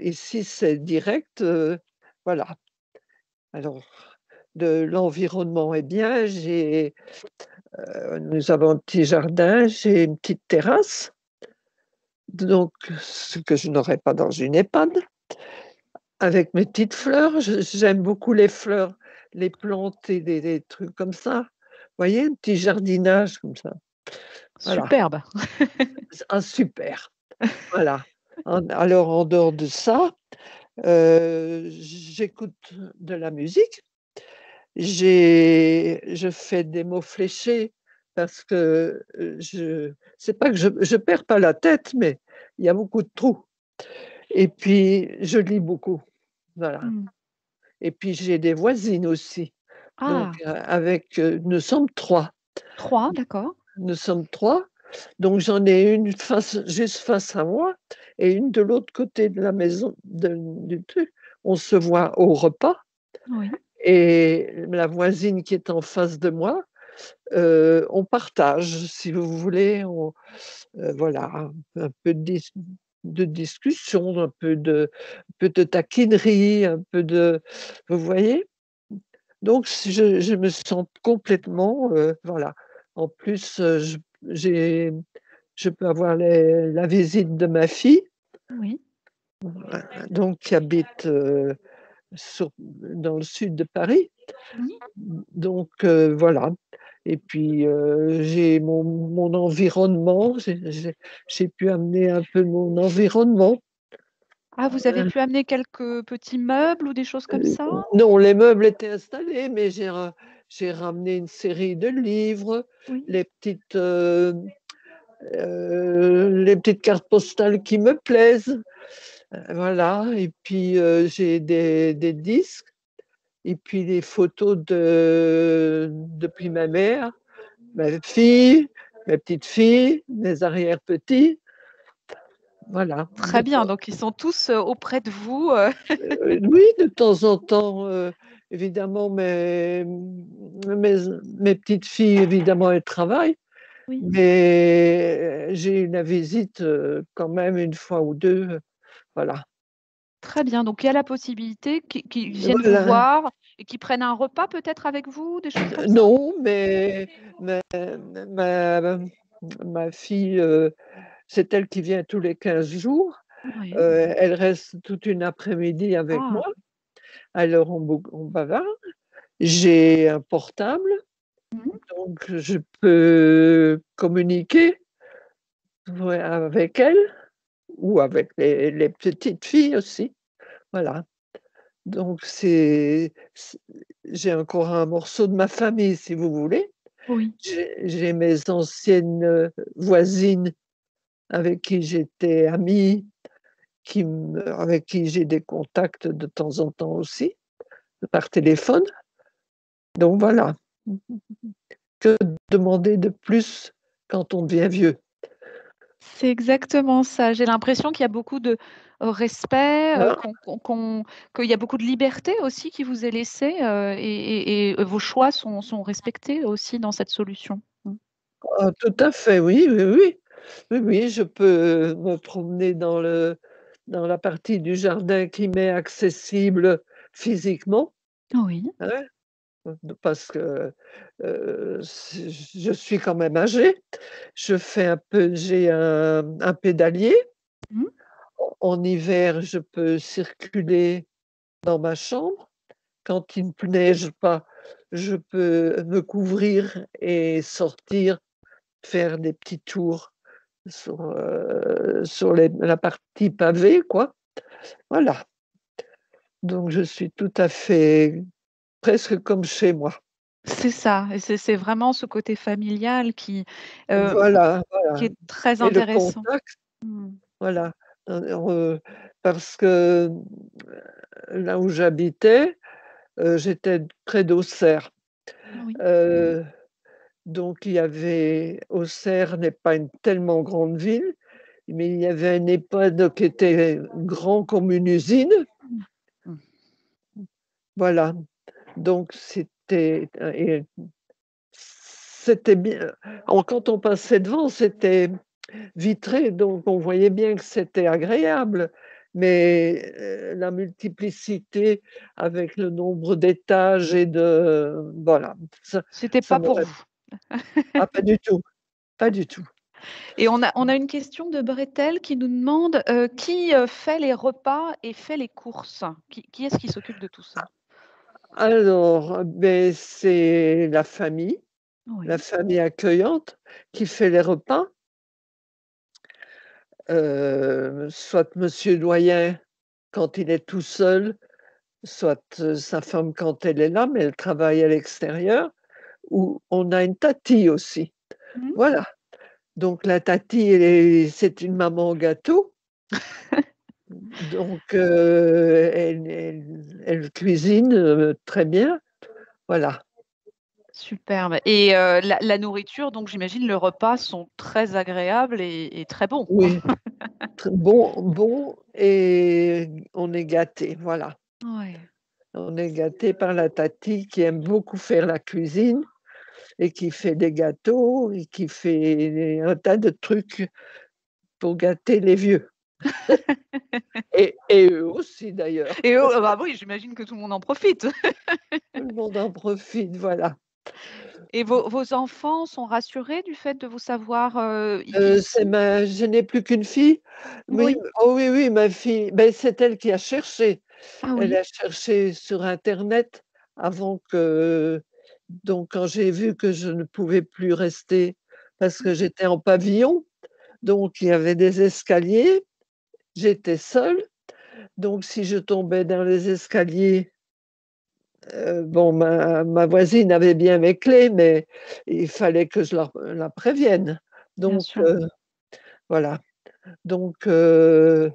ici, c'est direct. Voilà. Alors, l'environnement est bien. Nous avons un petit jardin, j'ai une petite terrasse. donc ce que je n'aurais pas dans une EHPAD, avec mes petites fleurs. J'aime beaucoup les fleurs, les plantes et des trucs comme ça. Vous voyez, un petit jardinage comme ça. Voilà, Superbe. super. Voilà. Alors, en dehors de ça, j'écoute de la musique. Je fais des mots fléchés parce que c'est pas que je perds pas la tête, mais il y a beaucoup de trous. Et puis, je lis beaucoup. Voilà. Mmh. Et puis, j'ai des voisines aussi. Donc, Ah, nous sommes 3. 3, d'accord. Nous sommes 3. Donc, j'en ai une juste face à moi et une de l'autre côté de la maison, du truc. On se voit au repas. Oui. Et la voisine qui est en face de moi, on partage, si vous voulez, voilà, un peu de discussion, un peu de taquinerie, un peu de, vous voyez? Donc je me sens complètement, voilà. En plus, j'ai je peux avoir la visite de ma fille, Oui. donc qui habite, dans le sud de Paris. Mmh. Donc voilà. Et puis, j'ai mon environnement, j'ai pu amener un peu mon environnement. Ah, vous avez pu amener quelques petits meubles ou des choses comme ça? Non, les meubles étaient installés, mais j'ai ramené une série de livres, Oui. les petites cartes postales qui me plaisent, voilà. Et puis, j'ai des disques et puis des photos depuis ma mère, ma fille, mes petites filles, mes arrière-petits, voilà. Très bien, donc ils sont tous, auprès de vous, Oui, de temps en temps, évidemment, mes petites filles, évidemment, elles travaillent, Oui. mais j'ai eu la visite, quand même une fois ou 2, voilà. Très bien, donc il y a la possibilité qu'ils viennent vous Voilà. voir et qu'ils prennent un repas peut-être avec vous, des choses comme ça? Non, mais ma ma fille, c'est elle qui vient tous les 15 jours, Oui. elle reste toute une après-midi avec Ah. moi, alors on bavarde. J'ai un portable, Mmh. donc je peux communiquer, ouais, avec elle ou avec les petites filles aussi, voilà. Donc j'ai encore un morceau de ma famille, si vous voulez. Oui. J'ai mes anciennes, voisines avec qui j'étais amie, avec qui j'ai des contacts de temps en temps aussi, par téléphone. Donc voilà. Que demander de plus quand on devient vieux? C'est exactement ça. J'ai l'impression qu'il y a beaucoup de, respect, Hein? qu'il y a beaucoup de liberté aussi qui vous est laissée, et vos choix sont respectés aussi dans cette solution. Mmh. Ah, tout à fait, oui, oui, oui. Oui, oui, je peux me promener dans la partie du jardin qui m'est accessible physiquement, Oui. hein, parce que, je suis quand même âgée. J'ai un pédalier. Mmh. En hiver, je peux circuler dans ma chambre. Quand il ne neige pas, je peux me couvrir et sortir, faire des petits tours sur la partie pavée, quoi. Voilà, donc je suis tout à fait presque comme chez moi. C'est ça et c'est vraiment ce côté familial heu, Voilà, qui voilà, est très et le intéressant. contact, Mmh. voilà, parce que, là où j'habitais, j'étais près d'Auxerre, Oui. heu, donc il y avait Auxerre n'est pas une tellement grande ville, mais il y avait un EHPAD qui était grand comme une usine, Mmh. Mmh. voilà, donc c'était bien. Quand on passait devant, c'était vitré, donc on voyait bien que c'était agréable, mais la multiplicité avec le nombre d'étages voilà, C'était ça pas pour m'aurait vous. ah pas du tout, pas du tout. Et on a une question de Bretel qui nous demande qui fait les repas et fait les courses? Qui est-ce qui s'occupe de tout ça? Alors, ben, c'est la famille Oui. accueillante qui fait les repas. Soit monsieur doyen quand il est tout seul, soit sa femme quand elle est là, mais elle travaille à l'extérieur, ou on a une tati aussi. Mmh. Voilà. Donc la tati, c'est une maman gâteau. Donc elle cuisine très bien. Voilà. Superbe. Et la nourriture, donc j'imagine le repas sont très agréables et très bons. Oui, bon et on est gâté, voilà. Ouais. On est gâté par la tati qui aime beaucoup faire la cuisine et qui fait des gâteaux et qui fait un tas de trucs pour gâter les vieux. Et eux aussi d'ailleurs. Et bah oui, j'imagine que tout le monde en profite. Tout le monde en profite, voilà. Et vos enfants sont rassurés du fait de vous savoir ici? Je n'ai plus qu'une fille. Oui, Oui. oh oui, oui, ma fille, ben, c'est elle qui a cherché. Ah Elle oui. a cherché sur internet avant que donc quand j'ai vu que je ne pouvais plus rester parce que j'étais en pavillon, donc il y avait des escaliers, j'étais seule, donc si je tombais dans les escaliers, bon ma voisine avait bien mes clés, mais il fallait que je la prévienne. Bien Donc sûr. voilà. Donc je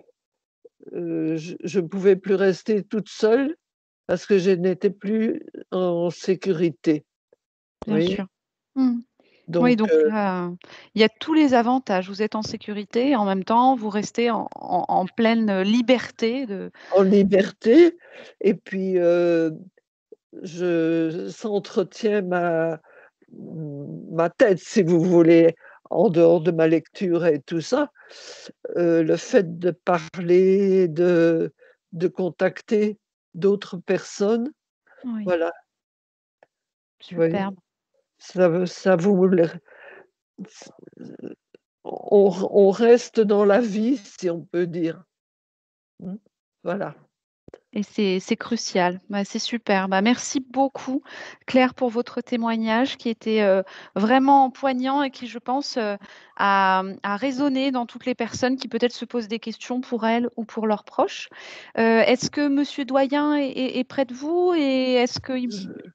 ne pouvais plus rester toute seule parce que je n'étais plus en sécurité. Vous Bien voyez? sûr. Mmh. Oui, Donc donc là, il y a tous les avantages. Vous êtes en sécurité et en même temps, vous restez en pleine liberté de en liberté et puis, ça entretient ma tête, si vous voulez, en dehors de ma lecture et tout ça. Le fait de parler, de contacter d'autres personnes, oui, voilà, vous voyez? superbe. Ça vous le on reste dans la vie, si on peut dire. Mmh. Voilà. Et c'est crucial. Bah, c'est super. Bah, merci beaucoup, Claire, pour votre témoignage qui était, vraiment poignant et qui, je pense, a résonné dans toutes les personnes qui peut-être se posent des questions pour elles ou pour leurs proches. Est-ce que monsieur Doyen est près de vous et est-ce qu'il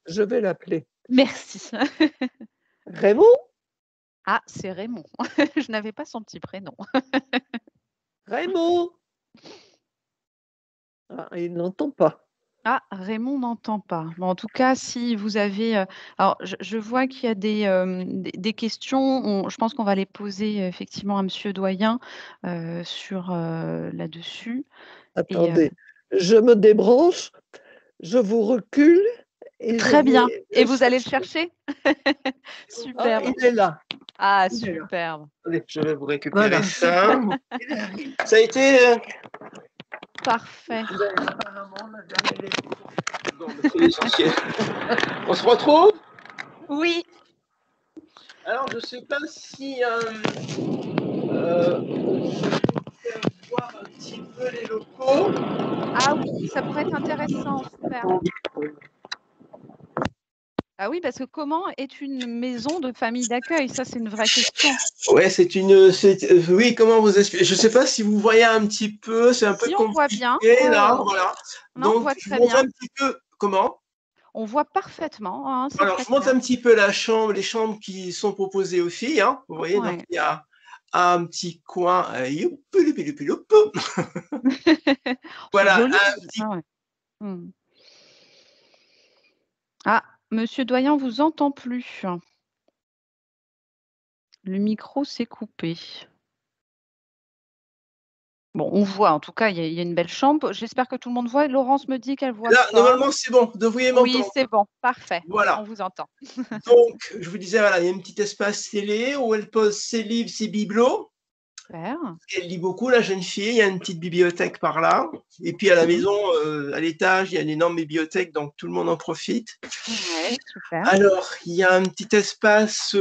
Je vais l'appeler. merci. Raymond? Ah, c'est Raymond. Je n'avais pas son petit prénom. Raymond! Ah, il n'entend pas. Ah, Raymond n'entend pas. Bon, en tout cas, si vous avez, alors je vois qu'il y a des questions. Je pense qu'on va les poser, effectivement à monsieur Doyen, sur, là-dessus et Attendez, je me débranche, je vous recule et je très bien vais et le vous allez le chercher. chercher? Ah, Superbe. il est là. Ah, Il est là. superbe. Allez, je vais vous récupérer Voilà. ça. Ça a été. Parfait. Vous avez apparemment la dernière lettre. Bon, mais c'est l'essentiel. On se retrouve? Oui. Alors, je ne sais pas si je peux faire voir un petit peu les locaux. Ah oui, ça pourrait être intéressant, super. Ah oui, parce que comment est une maison de famille d'accueil? Ça, c'est une vraie question. Ouais, oui, comment vous expliquer? Je ne sais pas si vous voyez un petit peu, c'est un peu Si, on voit bien. compliqué Ouais, là, ouais. voilà. Non, on Donc, voit je très vous montre bien. un petit peu comment. On voit parfaitement, hein, c'est Alors, très je montre clair. un petit peu la chambre, les chambres qui sont proposées aux filles. Hein, vous voyez, donc Ouais. il y a un petit coin. C'est Voilà, joli. un petit. Ah ouais. Mmh. Ah, monsieur Doyen, on vous entend plus. Le micro s'est coupé. Bon, on voit, en tout cas, il y a une belle chambre. J'espère que tout le monde voit. Laurence me dit qu'elle voit Là, pas. normalement, c'est bon, vous devriez Oui, m'entendre. c'est bon, parfait. Voilà. On vous entend. Donc, je vous disais, voilà, il y a un petit espace télé où elle pose ses livres, ses bibelots. Super. Elle lit beaucoup, la jeune fille. Il y a une petite bibliothèque par là. Et puis, à la Mmh. maison, à l'étage, il y a une énorme bibliothèque, donc tout le monde en profite. Ouais, super. Alors, il y a un petit espace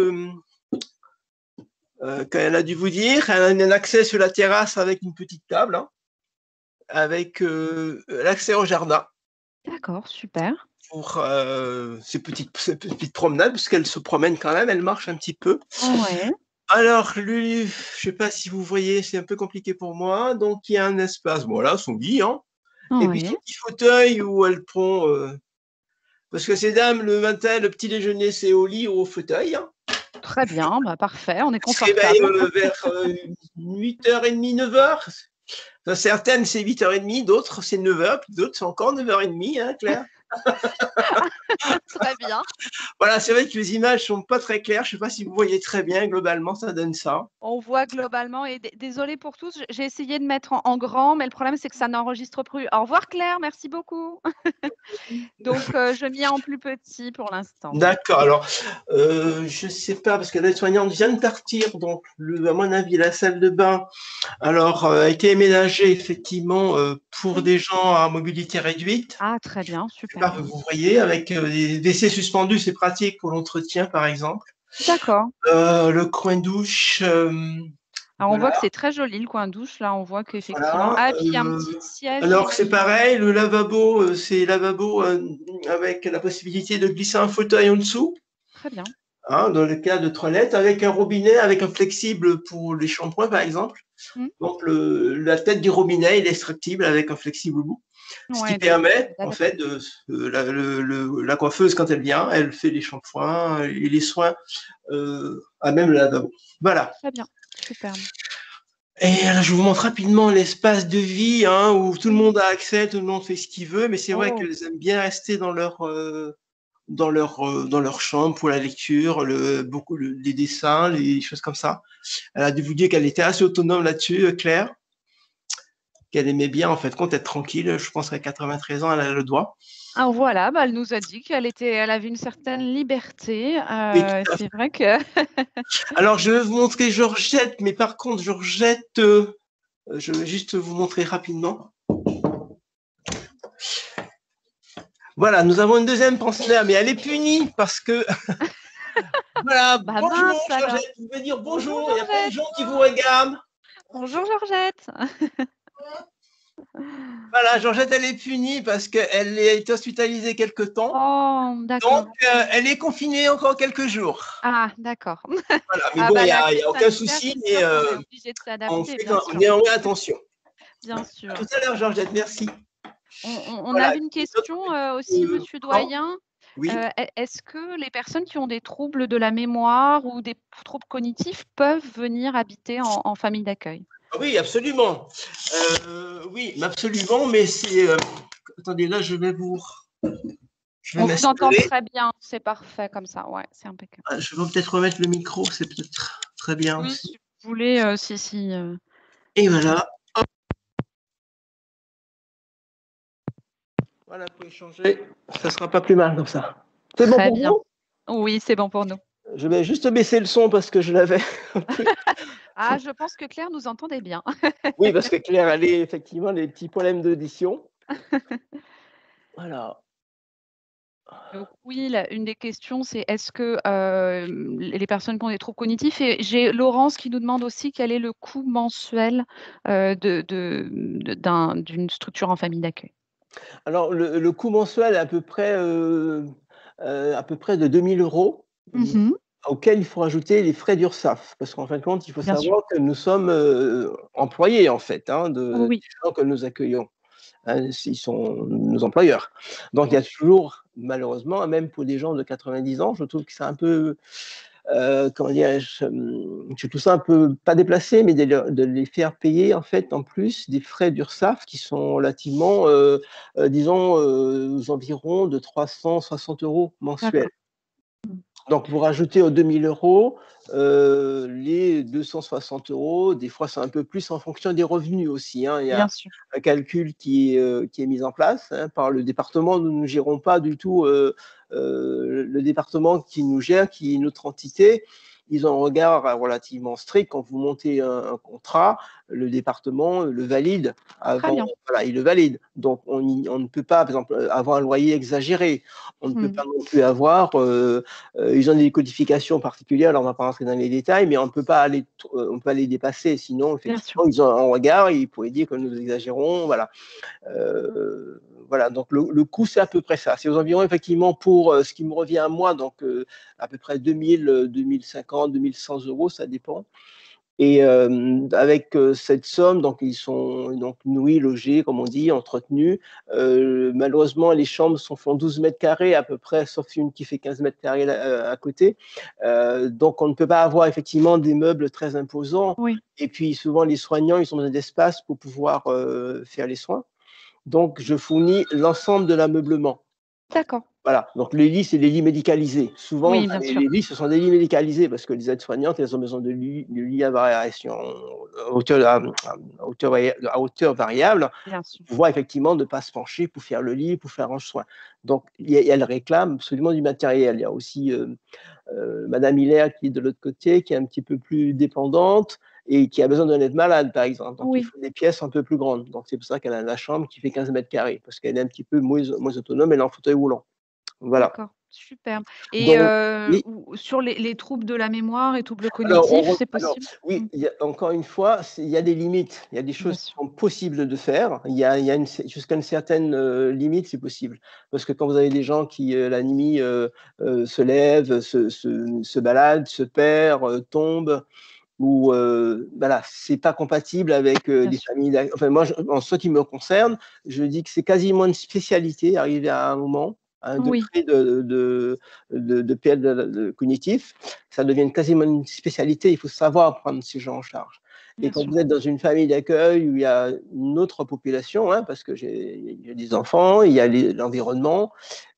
qu'elle a dû vous dire. Elle a un accès sur la terrasse avec une petite table, hein, avec l'accès au jardin D'accord, super. pour ces petites promenades, parce qu'elle se promène quand même, elle marche un petit peu. Ouais. Alors, je ne sais pas si vous voyez, c'est un peu compliqué pour moi. Donc, il y a un espace, voilà, son lit, hein, et puis son Ouais. petit fauteuil où elle prend. Parce que ces dames, le matin, le petit déjeuner, c'est au lit ou au fauteuil, hein. Très bien, bah, parfait, on est Elles se réveillent confortable. vers 8h30, 9h. Enfin, certaines, c'est 8h30, d'autres, c'est 9h, puis d'autres, c'est encore 9h30, hein, Claire. Très bien. Voilà, c'est vrai que les images ne sont pas très claires. Je ne sais pas si vous voyez très bien, globalement, ça donne ça. On voit globalement et désolée pour tous, j'ai essayé de mettre en grand, mais le problème, c'est que ça n'enregistre plus. Au revoir Claire, merci beaucoup. Donc, je mets en plus petit pour l'instant. D'accord, alors, je ne sais pas, parce que l'aide-soignante vient de partir, donc, à mon avis, la salle de bain, alors, a été aménagée, effectivement, pour des gens à mobilité réduite. Ah, très bien, Je sais super. pas, vous voyez, avec des WC suspendus, c'est pratique pour l'entretien, par exemple. D'accord. Le coin douche, Alors, on voit que voilà. c'est très joli le coin douche. Là, on voit qu'effectivement. Voilà. Ah, et puis il y a un petit siège Alors, c'est aussi. pareil, le lavabo, c'est lavabo avec la possibilité de glisser un fauteuil en dessous, Très bien. hein, dans le cas de toilette, avec un robinet, avec un flexible pour les shampoings, par exemple. Mmh. Donc, la tête du robinet, il est extractible avec un flexible au bout. Ce qui Ouais, donc, permet, en d'adapter. fait, la coiffeuse, quand elle vient, elle fait les shampoings et les soins à même le lavabo. Voilà. Très bien, superbe. Et là, je vous montre rapidement l'espace de vie, hein, où tout le monde a accès, tout le monde fait ce qu'il veut, mais c'est vrai Oh, qu'elles aiment bien rester dans leur chambre pour la lecture, beaucoup les dessins, les choses comme ça. Elle a dû vous dire qu'elle était assez autonome là-dessus, Claire, qu'elle aimait bien, en fait, quand être tranquille. Je pense qu'à 93 ans, elle a le droit. ah, voilà, bah, elle nous a dit elle avait une certaine liberté. Oui, tout à fait. C'est vrai que Alors, je vais vous montrer Georgette, mais par contre, Georgette, je vais juste vous montrer rapidement. Voilà, nous avons une deuxième pensionnaire, mais elle est punie parce que. Voilà, bah, bonjour mince alors. Georgette, vous pouvez dire Bonjour bonjour, il y a plein de Georgette. gens qui vous regardent. Bonjour Georgette. Voilà, Georgette, elle est punie parce qu'elle a été hospitalisée quelque temps. Oh, Donc, d'accord. elle est confinée encore quelques jours. Ah, d'accord. Voilà, mais Ah, bon, bah, il n'y la a, crise aucun sanitaire, souci, c'est mais sûr qu'on est obligé de on s'adapter, fait bien sûr. néanmoins attention. Bien À sûr. tout à l'heure, Georgette, merci. On Voilà. avait une question aussi, monsieur Comment Doyen. Oui. Est-ce que les personnes qui ont des troubles de la mémoire ou des troubles cognitifs peuvent venir habiter en famille d'accueil? Oui, absolument. Oui, absolument, mais c'est. Attendez, là, je vais On vous entend m'installer. très bien, c'est parfait comme ça, ouais, c'est impeccable. Je vais peut-être remettre le micro, c'est peut-être très bien Oui, aussi. si vous voulez, Et voilà. Hop. Voilà, pour échanger, ça sera pas plus mal comme ça. C'est bon très pour bien. vous? Oui, c'est bon pour nous. Je vais juste baisser le son parce que je l'avais. Ah, je pense que Claire nous entendait bien. Oui, parce que Claire, elle est effectivement des petits problèmes d'audition. Voilà. Donc oui, une des questions, c'est est-ce que les personnes qui ont des troubles cognitifs, et j'ai Laurence qui nous demande aussi quel est le coût mensuel d'une structure en famille d'accueil. Alors, le coût mensuel est à peu près de 2 000 €, Mhm. auquel il faut rajouter les frais d'URSSAF. Parce qu'en fin de compte, il faut Bien sûr. savoir que nous sommes employés, en fait, hein, Oui, des gens que nous accueillons. Hein, ils sont nos employeurs. Donc, il y a toujours, malheureusement, même pour des gens de 90 ans, je trouve que c'est un peu, comment dirais-je, je trouve ça un peu, pas déplacé, mais de les faire payer, en fait, en plus, des frais d'URSSAF qui sont relativement, disons, aux environs de 360 € mensuels. d'accord. Mm. Donc, vous rajoutez aux 2 000 € les 260 €. Des fois, c'est un peu plus en fonction des revenus aussi, hein. Il y Bien a sûr. un calcul qui est mis en place, hein, par le département. Nous ne gérons pas du tout le département qui nous gère, qui est notre entité. ils ont un regard relativement strict. Quand vous montez un contrat, le département le valide Très avant, bien. voilà, il le valide. Donc, on ne peut pas, par exemple, avoir un loyer exagéré. On ne peut pas non plus avoir, ils ont des codifications particulières, alors on ne va pas rentrer dans les détails, mais on ne peut pas les dépasser. Sinon, Bien sûr. effectivement, ils ont un regard, ils pourraient dire que nous exagérons, voilà. Voilà, donc le coût, c'est à peu près ça. C'est aux environs, effectivement, pour ce qui me revient à moi, donc à peu près 2000, 2050, 2100 euros, ça dépend. Et avec cette somme, donc ils sont donc nourris, logés, comme on dit, entretenus. Malheureusement, les chambres font 12 mètres carrés à peu près, sauf une qui fait 15 mètres carrés à côté. Donc on ne peut pas avoir effectivement des meubles très imposants. Oui, Et puis souvent, les soignants, ils ont besoin d'espace pour pouvoir faire les soins. Donc je fournis l'ensemble de l'ameublement. d'accord. Voilà, donc les lits, c'est des lits médicalisés. Souvent, Oui, bien les sûr. lits, ce sont des lits médicalisés parce que les aides-soignantes, elles ont besoin de lits à variation, à hauteur variable, Bien sûr. pour pouvoir effectivement ne pas se pencher pour faire le lit, pour faire un soin. Donc, elle réclame absolument du matériel. Il y a aussi Madame Hilaire qui est de l'autre côté, qui est un petit peu plus dépendante et qui a besoin d'un aide-malade, par exemple. Donc, il Oui, faut des pièces un peu plus grandes. Donc, c'est pour ça qu'elle a la chambre qui fait 15 mètres carrés parce qu'elle est un petit peu moins autonome, elle est en fauteuil roulant. Voilà. d'accord, superbe. Et Donc, oui. sur les troubles de la mémoire et troubles Alors, cognitifs, c'est alors, possible? oui, encore une fois, il y a des limites. Il y a des Bien choses qui sûr. sont possibles de faire. Jusqu'à une certaine limite, c'est possible. Parce que quand vous avez des gens qui, la nuit, se lèvent, se baladent, se perdent, tombent, ou voilà, c'est pas compatible avec Bien des sûr. familles. Enfin, moi, en ce qui me concerne, je dis que c'est quasiment une spécialité, arriver à un moment, à un Oui, degré de perte cognitif, ça devient quasiment une spécialité. Il faut savoir prendre ces gens en charge. Et bien quand sûr. vous êtes dans une famille d'accueil où il y a une autre population, hein, parce que il y a des enfants, il y a l'environnement,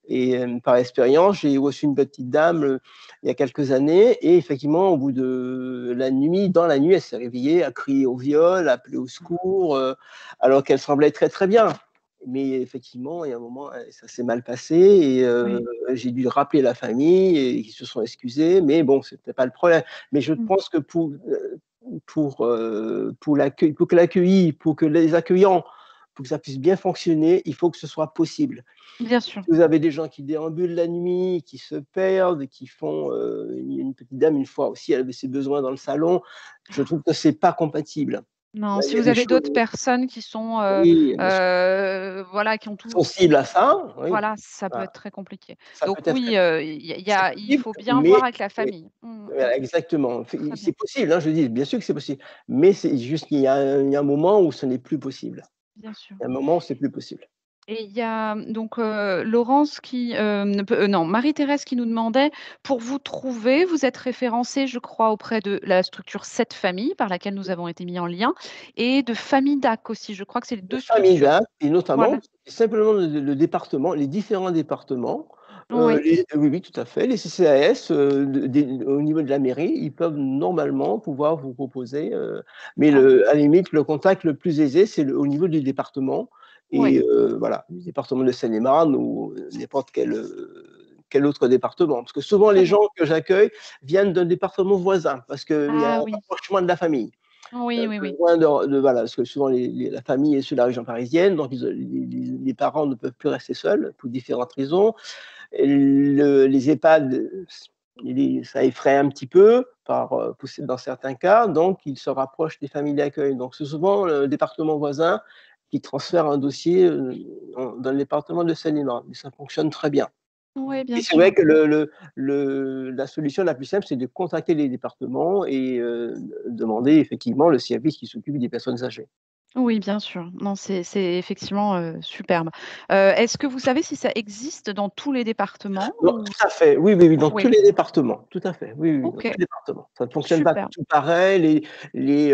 et par expérience, j'ai reçu une petite dame il y a quelques années, et effectivement, au bout de la nuit, dans la nuit, elle s'est réveillée, a crié au viol, a appelé au secours, alors qu'elle semblait très très bien. Mais effectivement, il y a un moment, ça s'est mal passé, et Oui. j'ai dû rappeler la famille, et ils se sont excusés, mais bon, c'était pas le problème. Mais je Mmh. pense que pour que l'accueilli, pour que les accueillants, pour que ça puisse bien fonctionner, il faut que ce soit possible. Bien sûr. Vous avez des gens qui déambulent la nuit, qui se perdent, qui font. Il y a une petite dame, une fois aussi, elle avait ses besoins dans le salon. Je trouve que c'est pas compatible. Non, Il si y a vous des avez choses, d'autres personnes qui sont, oui, bien sûr, voilà, qui ont tout sensibles à ça, oui. voilà, ça peut Voilà. être très compliqué. Ça peut Donc être oui, c'est il possible, faut bien voir mais avec la oui, famille. voilà, exactement. Très C'est bien, possible, hein, je dis, bien sûr que c'est possible, mais c'est juste qu'il y a un moment où ce n'est plus possible. bien sûr. Il y a un moment où c'est plus possible. Et il y a donc Laurence qui, ne peut non, Marie-Thérèse qui nous demandait: pour vous trouver, vous êtes référencée, je crois, auprès de la structure 7 Familles par laquelle nous avons été mis en lien et de Famidac aussi. Je crois que c'est les De 2 famille structures. d'actes, et Voilà. notamment simplement le département, les différents départements, Oui, oui, oui, tout à fait, les CCAS, au niveau de la mairie, ils peuvent normalement pouvoir vous proposer, mais ah, à la limite, le contact le plus aisé, c'est au niveau du département, oui. et voilà, du département de Seine-et-Marne ou n'importe quel autre département. Parce que souvent, Très les bien. gens que j'accueille viennent d'un département voisin, parce qu'il y a Ah un oui. rapprochement de la famille. Oui, oui, oui. Besoin voilà, parce que souvent la famille est sur la région parisienne, donc les parents ne peuvent plus rester seuls pour différentes raisons. Et les EHPAD, ça effraie un petit peu dans certains cas, donc ils se rapprochent des familles d'accueil. Donc c'est souvent le département voisin qui transfère un dossier dans le département de Seine-et-Marne. Mais ça fonctionne très bien. Oui, Et bien c'est vrai sûr. que la solution la plus simple, c'est de contacter les départements et demander effectivement le service qui s'occupe des personnes âgées. Oui, bien sûr. Non, c'est effectivement, superbe. Est-ce que vous savez si ça existe dans tous les départements Non, ou tout à fait, oui, oui, oui, dans tous oui, les départements, tout à fait, oui, oui, oui, dans tous OK, les départements. Ça ne fonctionne pas superbe. tout pareil, les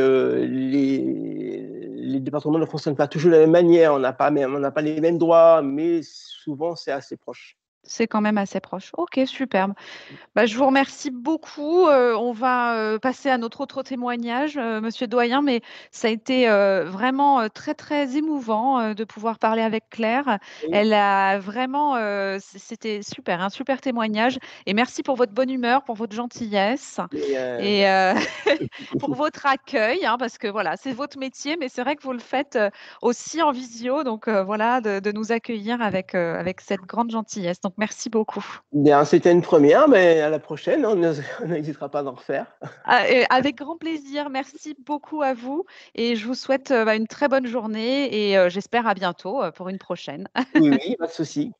départements ne fonctionnent pas toujours de la même manière, on n'a pas les mêmes droits, mais souvent c'est assez proche. C'est quand même assez proche. Ok, superbe. Bah, je vous remercie beaucoup. On va passer à notre autre témoignage, Monsieur Doyen, mais ça a été vraiment très, très émouvant de pouvoir parler avec Claire. Oui. Elle a vraiment, c'était super, un super témoignage. Et merci pour votre bonne humeur, pour votre gentillesse Et, et pour votre accueil, hein, parce que voilà, c'est votre métier, mais c'est vrai que vous le faites aussi en visio. Donc voilà, de nous accueillir avec cette grande gentillesse. Donc merci beaucoup. bien, c'était une première, mais à la prochaine, on n'hésitera pas d'en refaire. Ah, et avec grand plaisir. Merci beaucoup à vous et je vous souhaite bah, une très bonne journée et j'espère à bientôt pour une prochaine. Oui, oui, pas de souci.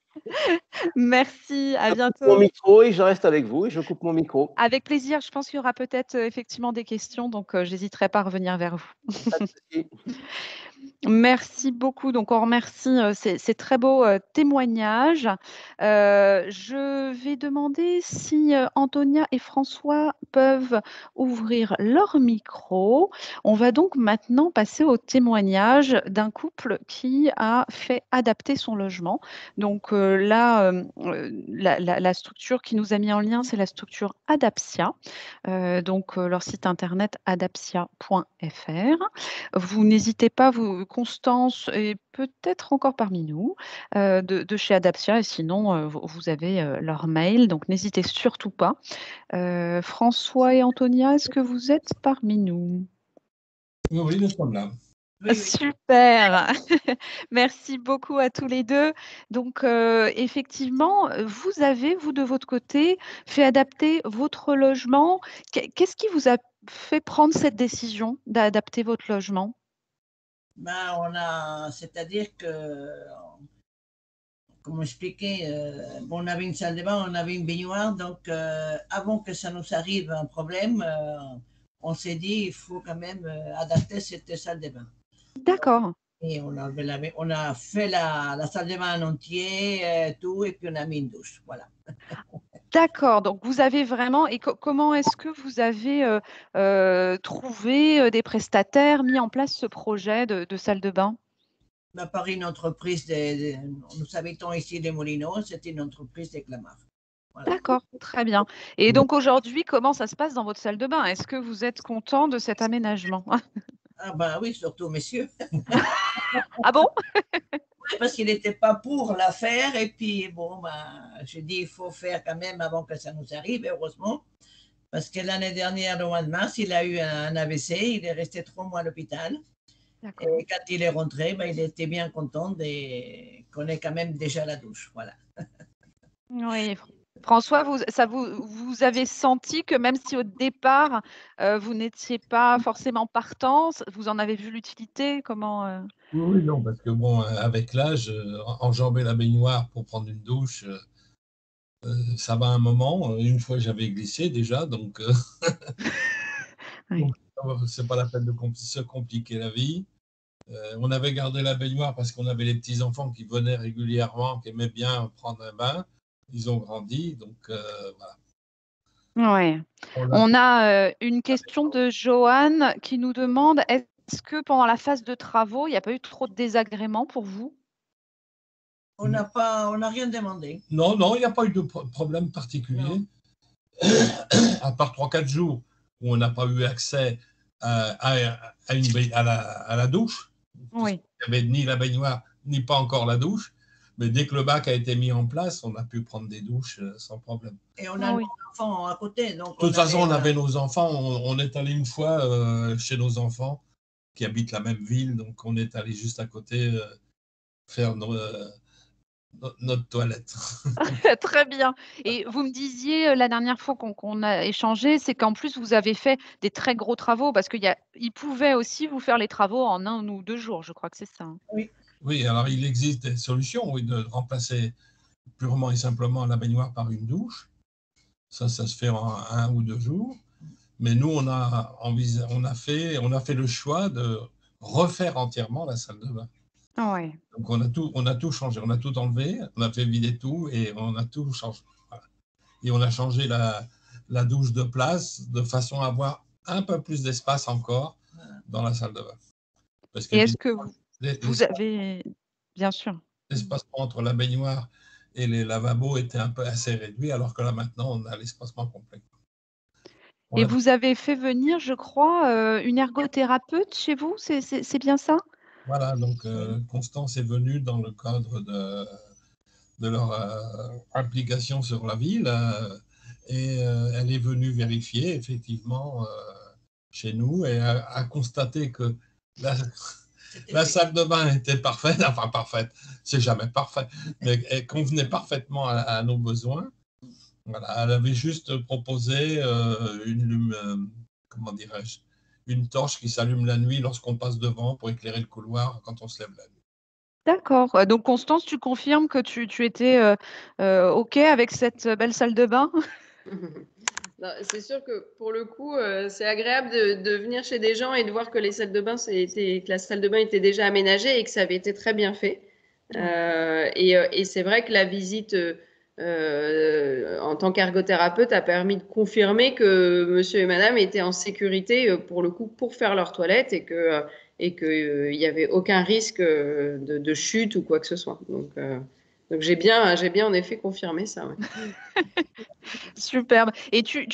Merci, à Je coupe mon bientôt. micro et je reste avec vous et je coupe mon micro. Avec plaisir. Je pense qu'il y aura peut-être effectivement des questions, donc j'hésiterai pas à revenir vers vous. Pas de souci. Merci beaucoup. Donc, on remercie ces très beaux témoignages. Je vais demander si Antonia et François peuvent ouvrir leur micro. On va donc maintenant passer au témoignage d'un couple qui a fait adapter son logement. Donc là, la structure qui nous a mis en lien, c'est la structure Adaptia. Donc leur site internet adaptia.fr. Vous n'hésitez pas, vous, Constance est peut-être encore parmi nous de chez Adaptia, et sinon vous avez leur mail, donc n'hésitez surtout pas. François et Antonia, est-ce que vous êtes parmi nous? Oui, oui, nous sommes là. Oui, oui. Super, merci beaucoup à tous les deux. Donc, effectivement, vous avez, vous de votre côté, fait adapter votre logement. Qu'est-ce qui vous a fait prendre cette décision d'adapter votre logement? C'est-à-dire que, comment expliquer, on avait une salle de bain, on avait une baignoire, donc avant que ça nous arrive un problème, on s'est dit il faut quand même adapter cette salle de bain. D'accord. Et on a fait la salle de bain en entier, tout, et puis on a mis une douche, voilà. D'accord, donc vous avez vraiment, et comment est-ce que vous avez trouvé des prestataires, mis en place ce projet de salle de bain? Par une entreprise, nous habitons ici les Moulineaux, c'était une entreprise de Clamart. Voilà. D'accord, très bien. Et donc aujourd'hui, comment ça se passe dans votre salle de bain? Est-ce que vous êtes content de cet aménagement? Ah ben oui, surtout messieurs. Ah bon? Parce qu'il n'était pas pour la faire, et puis bon, j'ai dit il faut faire quand même avant que ça nous arrive, heureusement, parce que l'année dernière, le mois de mars, il a eu un AVC, il est resté 3 mois à l'hôpital, et quand il est rentré, il était bien content qu'on ait quand même déjà la douche, voilà. Oui, François, vous avez senti que même si au départ, vous n'étiez pas forcément partant, vous en avez vu l'utilité? Comment Oui, non, parce que bon, avec l'âge, enjamber la baignoire pour prendre une douche, ça va un moment. Une fois, j'avais glissé déjà, donc Oui. c'est pas la peine de se compliquer la vie. On avait gardé la baignoire parce qu'on avait les petits-enfants qui venaient régulièrement, qui aimaient bien prendre un bain. Ils ont grandi, donc voilà. Ouais. On a une question de Joanne qui nous demande, est-ce que pendant la phase de travaux, il n'y a pas eu trop de désagréments pour vous? On n'a rien demandé. Non, non, il n'y a pas eu de problème particulier. À part 3-4 jours où on n'a pas eu accès à la douche. Oui. Il n'y avait ni la baignoire, ni pas encore la douche. Mais dès que le bac a été mis en place, on a pu prendre des douches sans problème. Et on a nos enfants à côté. Donc de toute façon, on avait nos enfants. On est allé une fois chez nos enfants qui habitent la même ville. Donc, on est allé juste à côté faire notre toilette. Très bien. Et vous me disiez la dernière fois qu'on a échangé, c'est qu'en plus, vous avez fait des très gros travaux parce qu'il pouvait aussi vous faire les travaux en 1 ou 2 jours. Je crois que c'est ça. Hein. Oui. Oui, alors il existe des solutions, oui, de remplacer purement et simplement la baignoire par une douche. Ça se fait en 1 ou 2 jours. Mais nous, on a fait le choix de refaire entièrement la salle de bain. Ouais. Donc on a tout changé, on a tout enlevé, on a fait vider tout et on a tout changé. Voilà. Et on a changé la douche de place de façon à avoir un peu plus d'espace encore dans la salle de bain. Parce que et est-ce que vous avez… Bien sûr. l'espace entre la baignoire et les lavabos étaient un peu assez réduits, alors que là, maintenant, on a l'espacement complet. Et vous avez fait venir, je crois, une ergothérapeute chez vous, c'est bien ça? Voilà, donc Constance est venue dans le cadre de leur implication sur la ville et elle est venue vérifier effectivement chez nous et a constaté que la salle de bain était parfaite, enfin parfaite, c'est jamais parfait, mais elle convenait parfaitement à nos besoins. Voilà, elle avait juste proposé comment dirais-je, une torche qui s'allume la nuit lorsqu'on passe devant pour éclairer le couloir quand on se lève la nuit. D'accord. Donc, Constance, tu confirmes que tu étais OK avec cette belle salle de bain? C'est sûr que pour le coup, c'est agréable de venir chez des gens et de voir que les salles de bain, que la salle de bain était déjà aménagée et que ça avait été très bien fait. Et c'est vrai que la visite en tant qu'ergothérapeute a permis de confirmer que monsieur et madame étaient en sécurité pour le coup pour faire leur toilette et qu'il n'y avait aucun risque de chute ou quoi que ce soit. Donc j'ai bien en effet confirmé ça. Ouais. Superbe. Et tu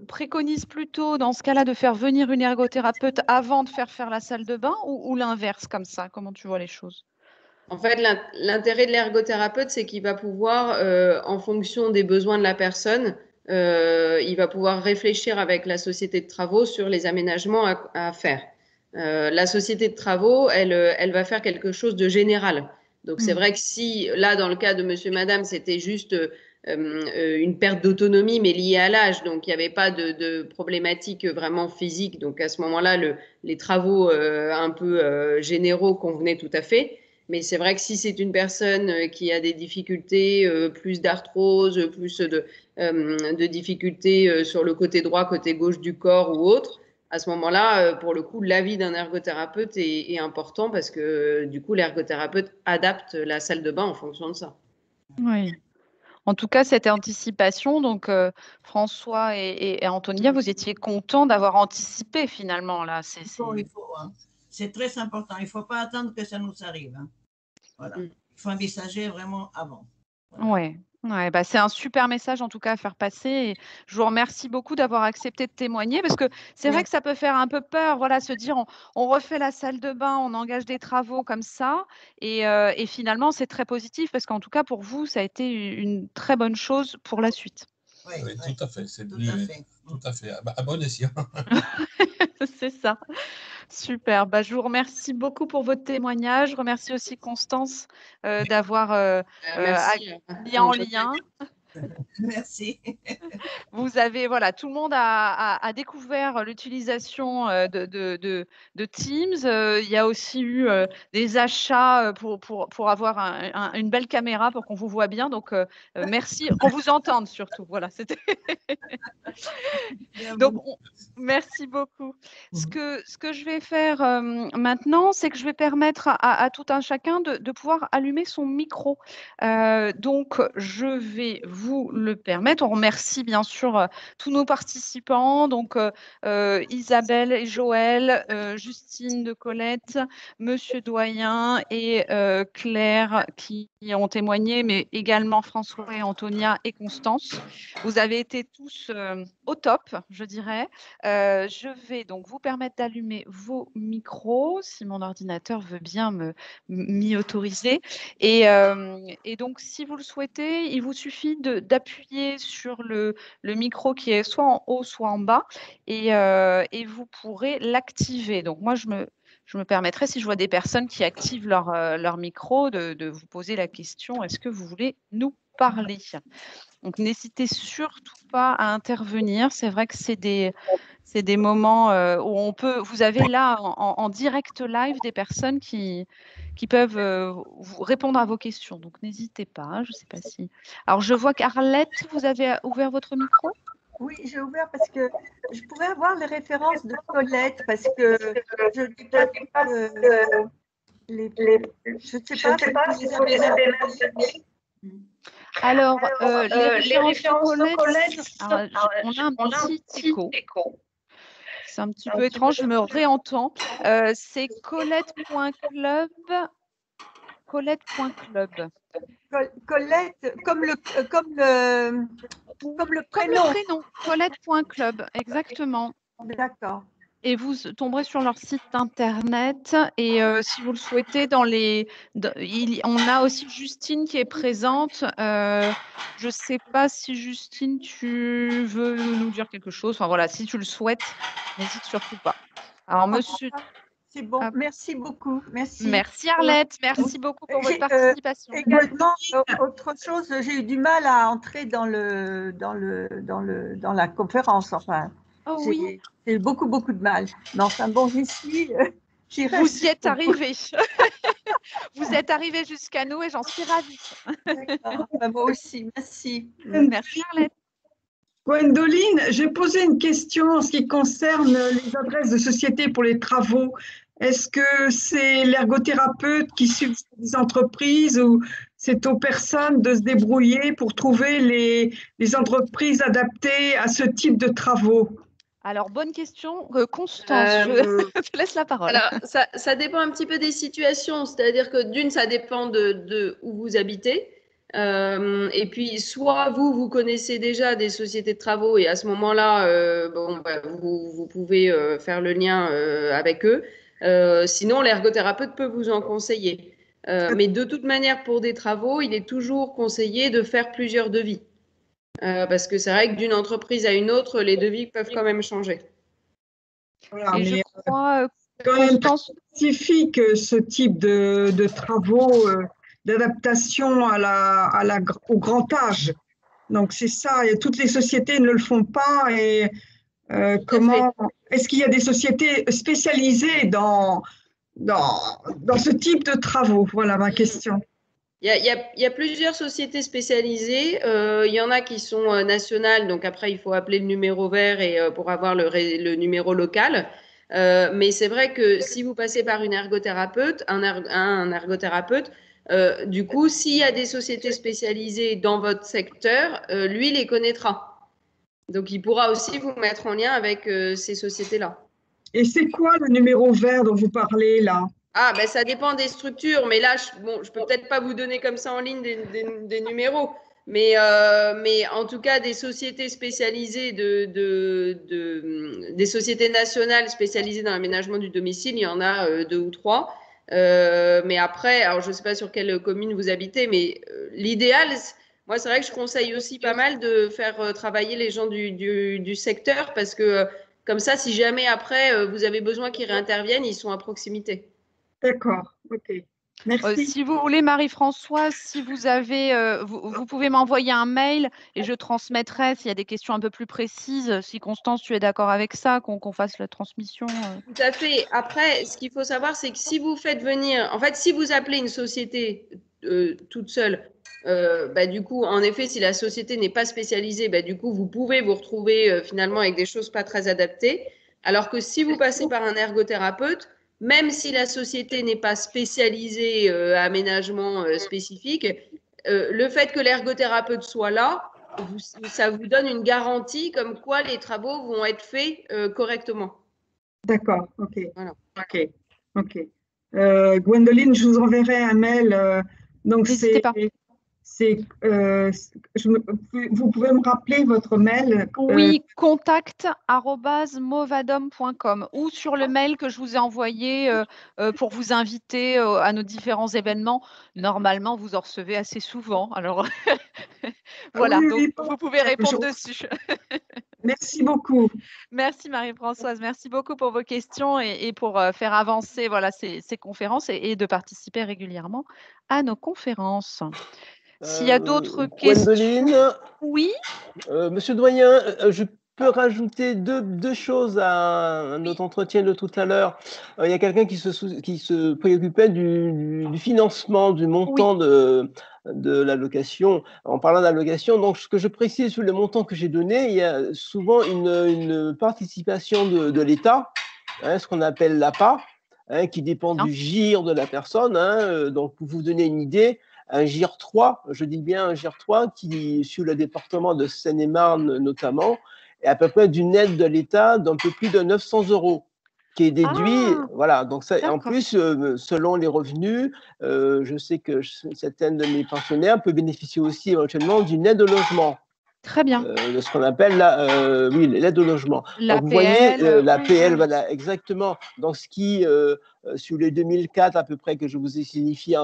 préconises plutôt dans ce cas-là de faire venir une ergothérapeute avant de faire la salle de bain ou l'inverse comme ça? Comment tu vois les choses? En fait, l'intérêt de l'ergothérapeute, c'est qu'il va pouvoir, en fonction des besoins de la personne, il va pouvoir réfléchir avec la société de travaux sur les aménagements à faire. La société de travaux, elle va faire quelque chose de général. Donc, c'est vrai que si, là, dans le cas de monsieur, madame, c'était juste une perte d'autonomie, mais liée à l'âge, donc il n'y avait pas de problématique vraiment physique. Donc, à ce moment-là, les travaux un peu généraux convenaient tout à fait. Mais c'est vrai que si c'est une personne qui a des difficultés, plus d'arthrose, plus de difficultés sur le côté droit, côté gauche du corps ou autre, à ce moment-là, pour le coup, l'avis d'un ergothérapeute est important parce que du coup, l'ergothérapeute adapte la salle de bain en fonction de ça. Oui. En tout cas, cette anticipation, donc François et Antonia, vous étiez contents d'avoir anticipé finalement là. C'est très important. Il ne faut pas attendre que ça nous arrive. Hein. Voilà. Il faut envisager vraiment avant. Voilà. Ouais, bah c'est un super message en tout cas à faire passer. Et je vous remercie beaucoup d'avoir accepté de témoigner parce que c'est vrai que ça peut faire un peu peur, voilà, se dire on refait la salle de bain, on engage des travaux comme ça et finalement c'est très positif parce qu'en tout cas pour vous ça a été une très bonne chose pour la suite. Oui, tout à fait. C'est tout à fait à bon escient. C'est ça. Super. Bah, je vous remercie beaucoup pour votre témoignage. Je remercie aussi Constance d'avoir mis en lien. Merci. Vous avez, voilà, tout le monde a découvert l'utilisation de Teams. Il y a aussi eu des achats pour avoir une belle caméra pour qu'on vous voit bien. Donc, merci, qu'on vous entende surtout. Voilà, c'était. Donc, merci beaucoup. Ce que je vais faire maintenant, c'est que je vais permettre à tout un chacun de pouvoir allumer son micro. Donc, je vais vous le permettre. On remercie bien sûr tous nos participants, donc Isabelle et Joël, Justine de Colette, Monsieur Doyen et Claire qui ont témoigné, mais également François et Antonia et Constance. Vous avez été tous au top, je dirais. Je vais donc vous permettre d'allumer vos micros, si mon ordinateur veut bien m'y autoriser. Et donc, si vous le souhaitez, il vous suffit d'appuyer sur le micro qui est soit en haut, soit en bas, et vous pourrez l'activer. Donc, moi, je me permettrai, si je vois des personnes qui activent leur micro, de vous poser la question, est-ce que vous voulez nous parler? Donc, n'hésitez surtout pas à intervenir. C'est vrai que c'est des moments où vous avez là en direct live des personnes qui peuvent vous répondre à vos questions. Donc, n'hésitez pas. Je ne sais pas si. Alors, je vois qu'Arlette, vous avez ouvert votre micro? Oui, j'ai ouvert parce que je pourrais avoir les références de Colette parce que je n'ai pas je ne sais pas si vous les avez mentionnés. Alors, les références de Colette, on a un petit écho. C'est un petit peu étrange, je me réentends. C'est colette.club. Colette.club. Colette, comme le Comme le prénom. prénom, colette.club, exactement. D'accord. Et vous tomberez sur leur site internet. Et si vous le souhaitez, on a aussi Justine qui est présente. Je ne sais pas si Justine, tu veux nous dire quelque chose. Enfin voilà, si tu le souhaites, n'hésite surtout pas. Alors, monsieur. C'est bon, merci beaucoup. Merci. Merci Arlette, merci beaucoup pour votre participation. Également, autre chose, j'ai eu du mal à entrer dans la conférence. Enfin, oh, oui. J'ai eu beaucoup de mal. Mais enfin bon, j'y suis. Vous y êtes arrivé. Vous êtes arrivé jusqu'à nous et j'en suis ravie. Moi aussi, merci. Merci Arlette. Gwendoline, j'ai posé une question en ce qui concerne les adresses de société pour les travaux. Est-ce que c'est l'ergothérapeute qui suit les entreprises ou c'est aux personnes de se débrouiller pour trouver les entreprises adaptées à ce type de travaux? Alors, bonne question. Constance, je te laisse la parole. Alors, ça dépend un petit peu des situations. C'est-à-dire que d'une, ça dépend de où vous habitez. Et puis, soit vous connaissez déjà des sociétés de travaux et à ce moment-là, vous pouvez faire le lien avec eux. Sinon, l'ergothérapeute peut vous en conseiller. Mais de toute manière, pour des travaux, il est toujours conseillé de faire plusieurs devis. Parce que c'est vrai que d'une entreprise à une autre, les devis peuvent quand même changer. Voilà, et je crois quand même spécifique ce type de travaux d'adaptation au grand âge. Donc c'est ça, et toutes les sociétés ne le font pas. Et comment est-ce qu'il y a des sociétés spécialisées dans ce type de travaux? Voilà ma question. Il y a plusieurs sociétés spécialisées. Il y en a qui sont nationales, donc après il faut appeler le numéro vert et pour avoir le numéro local. Mais c'est vrai que si vous passez par une ergothérapeute, un ergothérapeute, du coup, s'il y a des sociétés spécialisées dans votre secteur, lui les connaîtra. Donc il pourra aussi vous mettre en lien avec ces sociétés-là. Et c'est quoi le numéro vert dont vous parlez là? Ah, ben ça dépend des structures, mais là, je peux peut-être pas vous donner comme ça en ligne des numéros, mais en tout cas, des sociétés spécialisées, des sociétés nationales spécialisées dans l'aménagement du domicile, il y en a 2 ou 3. Mais après, alors je ne sais pas sur quelle commune vous habitez, mais l'idéal, moi, c'est vrai que je conseille aussi pas mal de faire travailler les gens du secteur parce que comme ça, si jamais après, vous avez besoin qu'ils réinterviennent, ils sont à proximité. D'accord, ok. Merci. Si vous voulez, Marie-Françoise, si vous avez, vous pouvez m'envoyer un mail et je transmettrai s'il y a des questions un peu plus précises. Si Constance, tu es d'accord avec ça, qu'on fasse la transmission. Tout à fait. Après, ce qu'il faut savoir, c'est que si vous faites venir, en fait, si vous appelez une société toute seule, du coup, en effet, si la société n'est pas spécialisée, du coup, vous pouvez vous retrouver finalement avec des choses pas très adaptées. Alors que si vous passez par un ergothérapeute, même si la société n'est pas spécialisée à aménagement spécifique, le fait que l'ergothérapeute soit là, ça vous donne une garantie comme quoi les travaux vont être faits correctement. D'accord, ok. Voilà. Ok. Gwendoline, je vous enverrai un mail. Donc n'hésitez pas. Vous pouvez me rappeler votre mail? Oui, contact@movadom.com ou sur le mail que je vous ai envoyé pour vous inviter à nos différents événements. Normalement, vous en recevez assez souvent. Alors, voilà, donc vous pouvez répondre dessus. Merci beaucoup. Merci Marie-Françoise, merci beaucoup pour vos questions et pour faire avancer ces conférences et de participer régulièrement à nos conférences. S'il y a d'autres questions. Gwendoline, oui. Monsieur Doyen, je peux rajouter deux choses à notre entretien de tout à l'heure. Il y a quelqu'un qui se préoccupait du financement, du montant de l'allocation. En parlant d'allocation, donc ce que je précise sur le montant que j'ai donné, il y a souvent une participation de l'État, ce qu'on appelle l'APA, qui dépend du GIR de la personne. Donc, pour vous donner une idée, un GIR 3, je dis bien un GIR 3, qui, sur le département de Seine-et-Marne notamment, est à peu près d'une aide de l'État d'un peu plus de 900 €. qui est déduit. Ah, Voilà, donc ça, en d'accord. plus, selon les revenus, je sais que certains de mes pensionnaires peuvent bénéficier aussi éventuellement d'une aide au logement. Très bien. De ce qu'on appelle oui, l'aide au logement. Donc, vous voyez, L'APL, l'APL, oui. voilà, exactement. Donc, ce qui, sur les 2004 à peu près que je vous ai signifié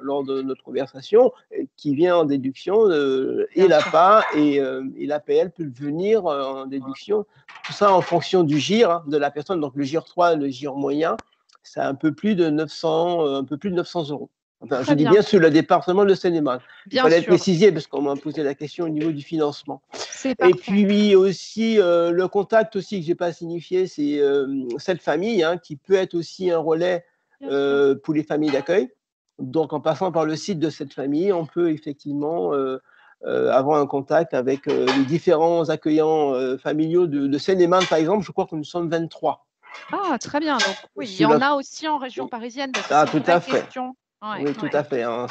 lors de notre conversation, qui vient en déduction, et Bien sûr. l'APA et l'APL peut venir en déduction. Tout ça en fonction du GIR hein, de la personne. Donc, le GIR 3, le GIR moyen, c'est un peu plus de 900 euros. Enfin, je Très dis bien. bien sur le département de Seine-et-Marne. Il Bien fallait le sûr. préciser parce qu'on m'a posé la question au niveau du financement. C'est Et parfait. puis aussi, le contact aussi que je n'ai pas signifié, c'est cette famille hein, qui peut être aussi un relais Bien sûr. pour les familles d'accueil. Donc, en passant par le site de cette famille, on peut effectivement avoir un contact avec les différents accueillants familiaux de Seine-et-Marne, par exemple. Je crois que nous sommes 23. Ah, très bien. Donc, oui, il y Sur en la... a aussi en région parisienne, parce que Ah, c'est une tout vraie à fait. question. Ouais, Oui, tout ouais. à fait. Hein.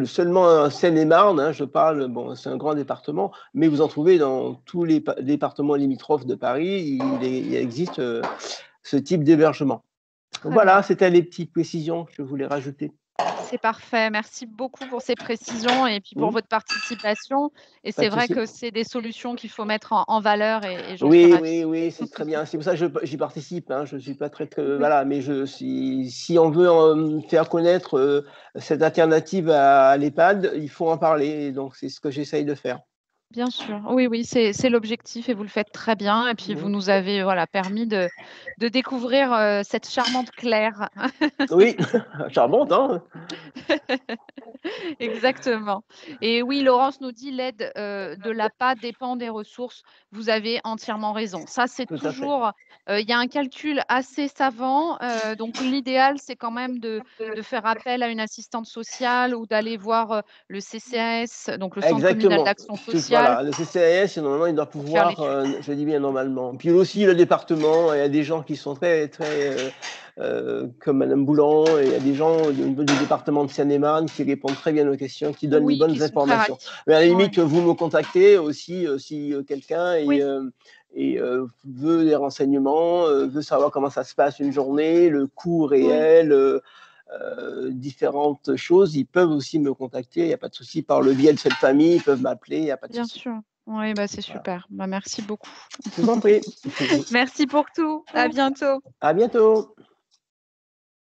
Seulement Seine-et-Marne, hein, je parle, bon, c'est un grand département, mais vous en trouvez dans tous les départements limitrophes de Paris, il existe ce type d'hébergement. Très Voilà, bien. c'était les petites précisions que je voulais rajouter. C'est parfait. Merci beaucoup pour ces précisions et puis pour Hmm, votre participation. Et pas c'est de vrai souci. que c'est des solutions qu'il faut mettre en valeur et j'en suis Oui, ravie. oui, oui, c'est très bien. C'est pour ça que j'y participe. Hein. Je ne suis pas voilà, mais si on veut faire connaître cette alternative à l'EHPAD, il faut en parler. Et donc, c'est ce que j'essaye de faire. Bien sûr, oui, oui, c'est l'objectif et vous le faites très bien. Et puis, vous Hmm. nous avez voilà, permis de découvrir cette charmante Claire. Oui, charmante, hein? Exactement. Et oui, Laurence nous dit l'aide de l'APA dépend des ressources. Vous avez entièrement raison. Ça, c'est Tout à fait. toujours, il y a un calcul assez savant. Donc, l'idéal, c'est quand même de faire appel à une assistante sociale ou d'aller voir le CCAS, donc le Centre communal Exactement. d'action sociale, Voilà, le CCAS, normalement, il doit pour faire pouvoir, l'étude. je dis bien normalement. Puis aussi le département, il y a des gens qui sont très, comme Madame Boulan, et il y a des gens au niveau du département de Seine-et-Marne qui répondent très bien aux questions, qui donnent les Oui, qui bonnes sont très informations. réactifs. Mais à la Ouais. limite, vous me contactez aussi si quelqu'un Oui, veut des renseignements, veut savoir comment ça se passe une journée, le coût oui, réel. Différentes choses, ils peuvent aussi me contacter, il n'y a pas de souci, par le biais de cette famille, ils peuvent m'appeler, il n'y a pas de bien souci. sûr. Oui, bah, c'est Voilà. super. Bah, merci beaucoup. Je vous en prie. Merci pour tout. À bientôt. À bientôt.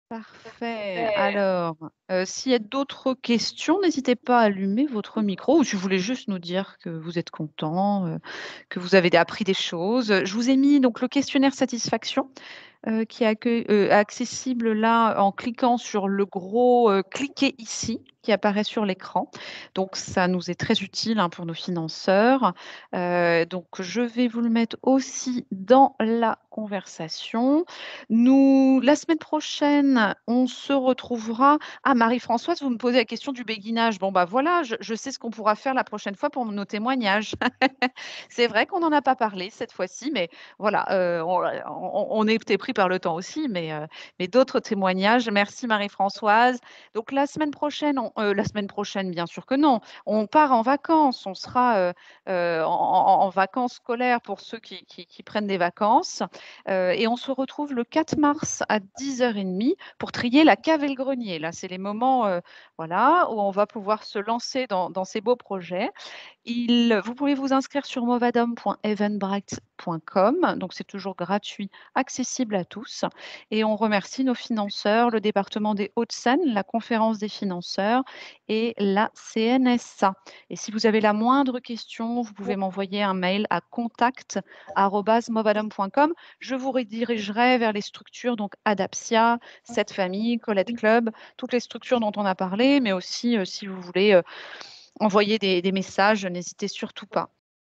Parfait. Alors, s'il y a d'autres questions, n'hésitez pas à allumer votre micro ou si vous voulez juste nous dire que vous êtes content, que vous avez appris des choses. Je vous ai mis donc le questionnaire satisfaction qui est accessible là en cliquant sur le gros cliquez ici qui apparaît sur l'écran. Donc, ça nous est très utile hein, pour nos financeurs. Donc, je vais vous le mettre aussi dans la conversation. La semaine prochaine, on se retrouvera. Ah, Marie-Françoise, vous me posez la question du béguinage. Bon, bah voilà, je sais ce qu'on pourra faire la prochaine fois pour nos témoignages. C'est vrai qu'on n'en a pas parlé cette fois-ci, mais voilà, on était pris par le temps aussi, mais d'autres témoignages. Merci Marie-Françoise. Donc la semaine prochaine, bien sûr que non. On part en vacances. On sera en vacances scolaires pour ceux qui prennent des vacances. Et on se retrouve le 4 mars à 10h30 pour trier la cave et le grenier. Là, c'est les moments voilà, où on va pouvoir se lancer dans ces beaux projets. Vous pouvez vous inscrire sur movadom.eventbrite.com. Donc, c'est toujours gratuit, accessible à tous. Et on remercie nos financeurs, le département des Hauts-de-Seine, la conférence des financeurs et la CNSA. Et si vous avez la moindre question, vous pouvez m'envoyer un mail à contact@movadom.com. Je vous redirigerai vers les structures, donc Adapsia, Cette Famille, Colette Club, toutes les structures dont on a parlé, mais aussi si vous voulez envoyer des messages, n'hésitez surtout pas.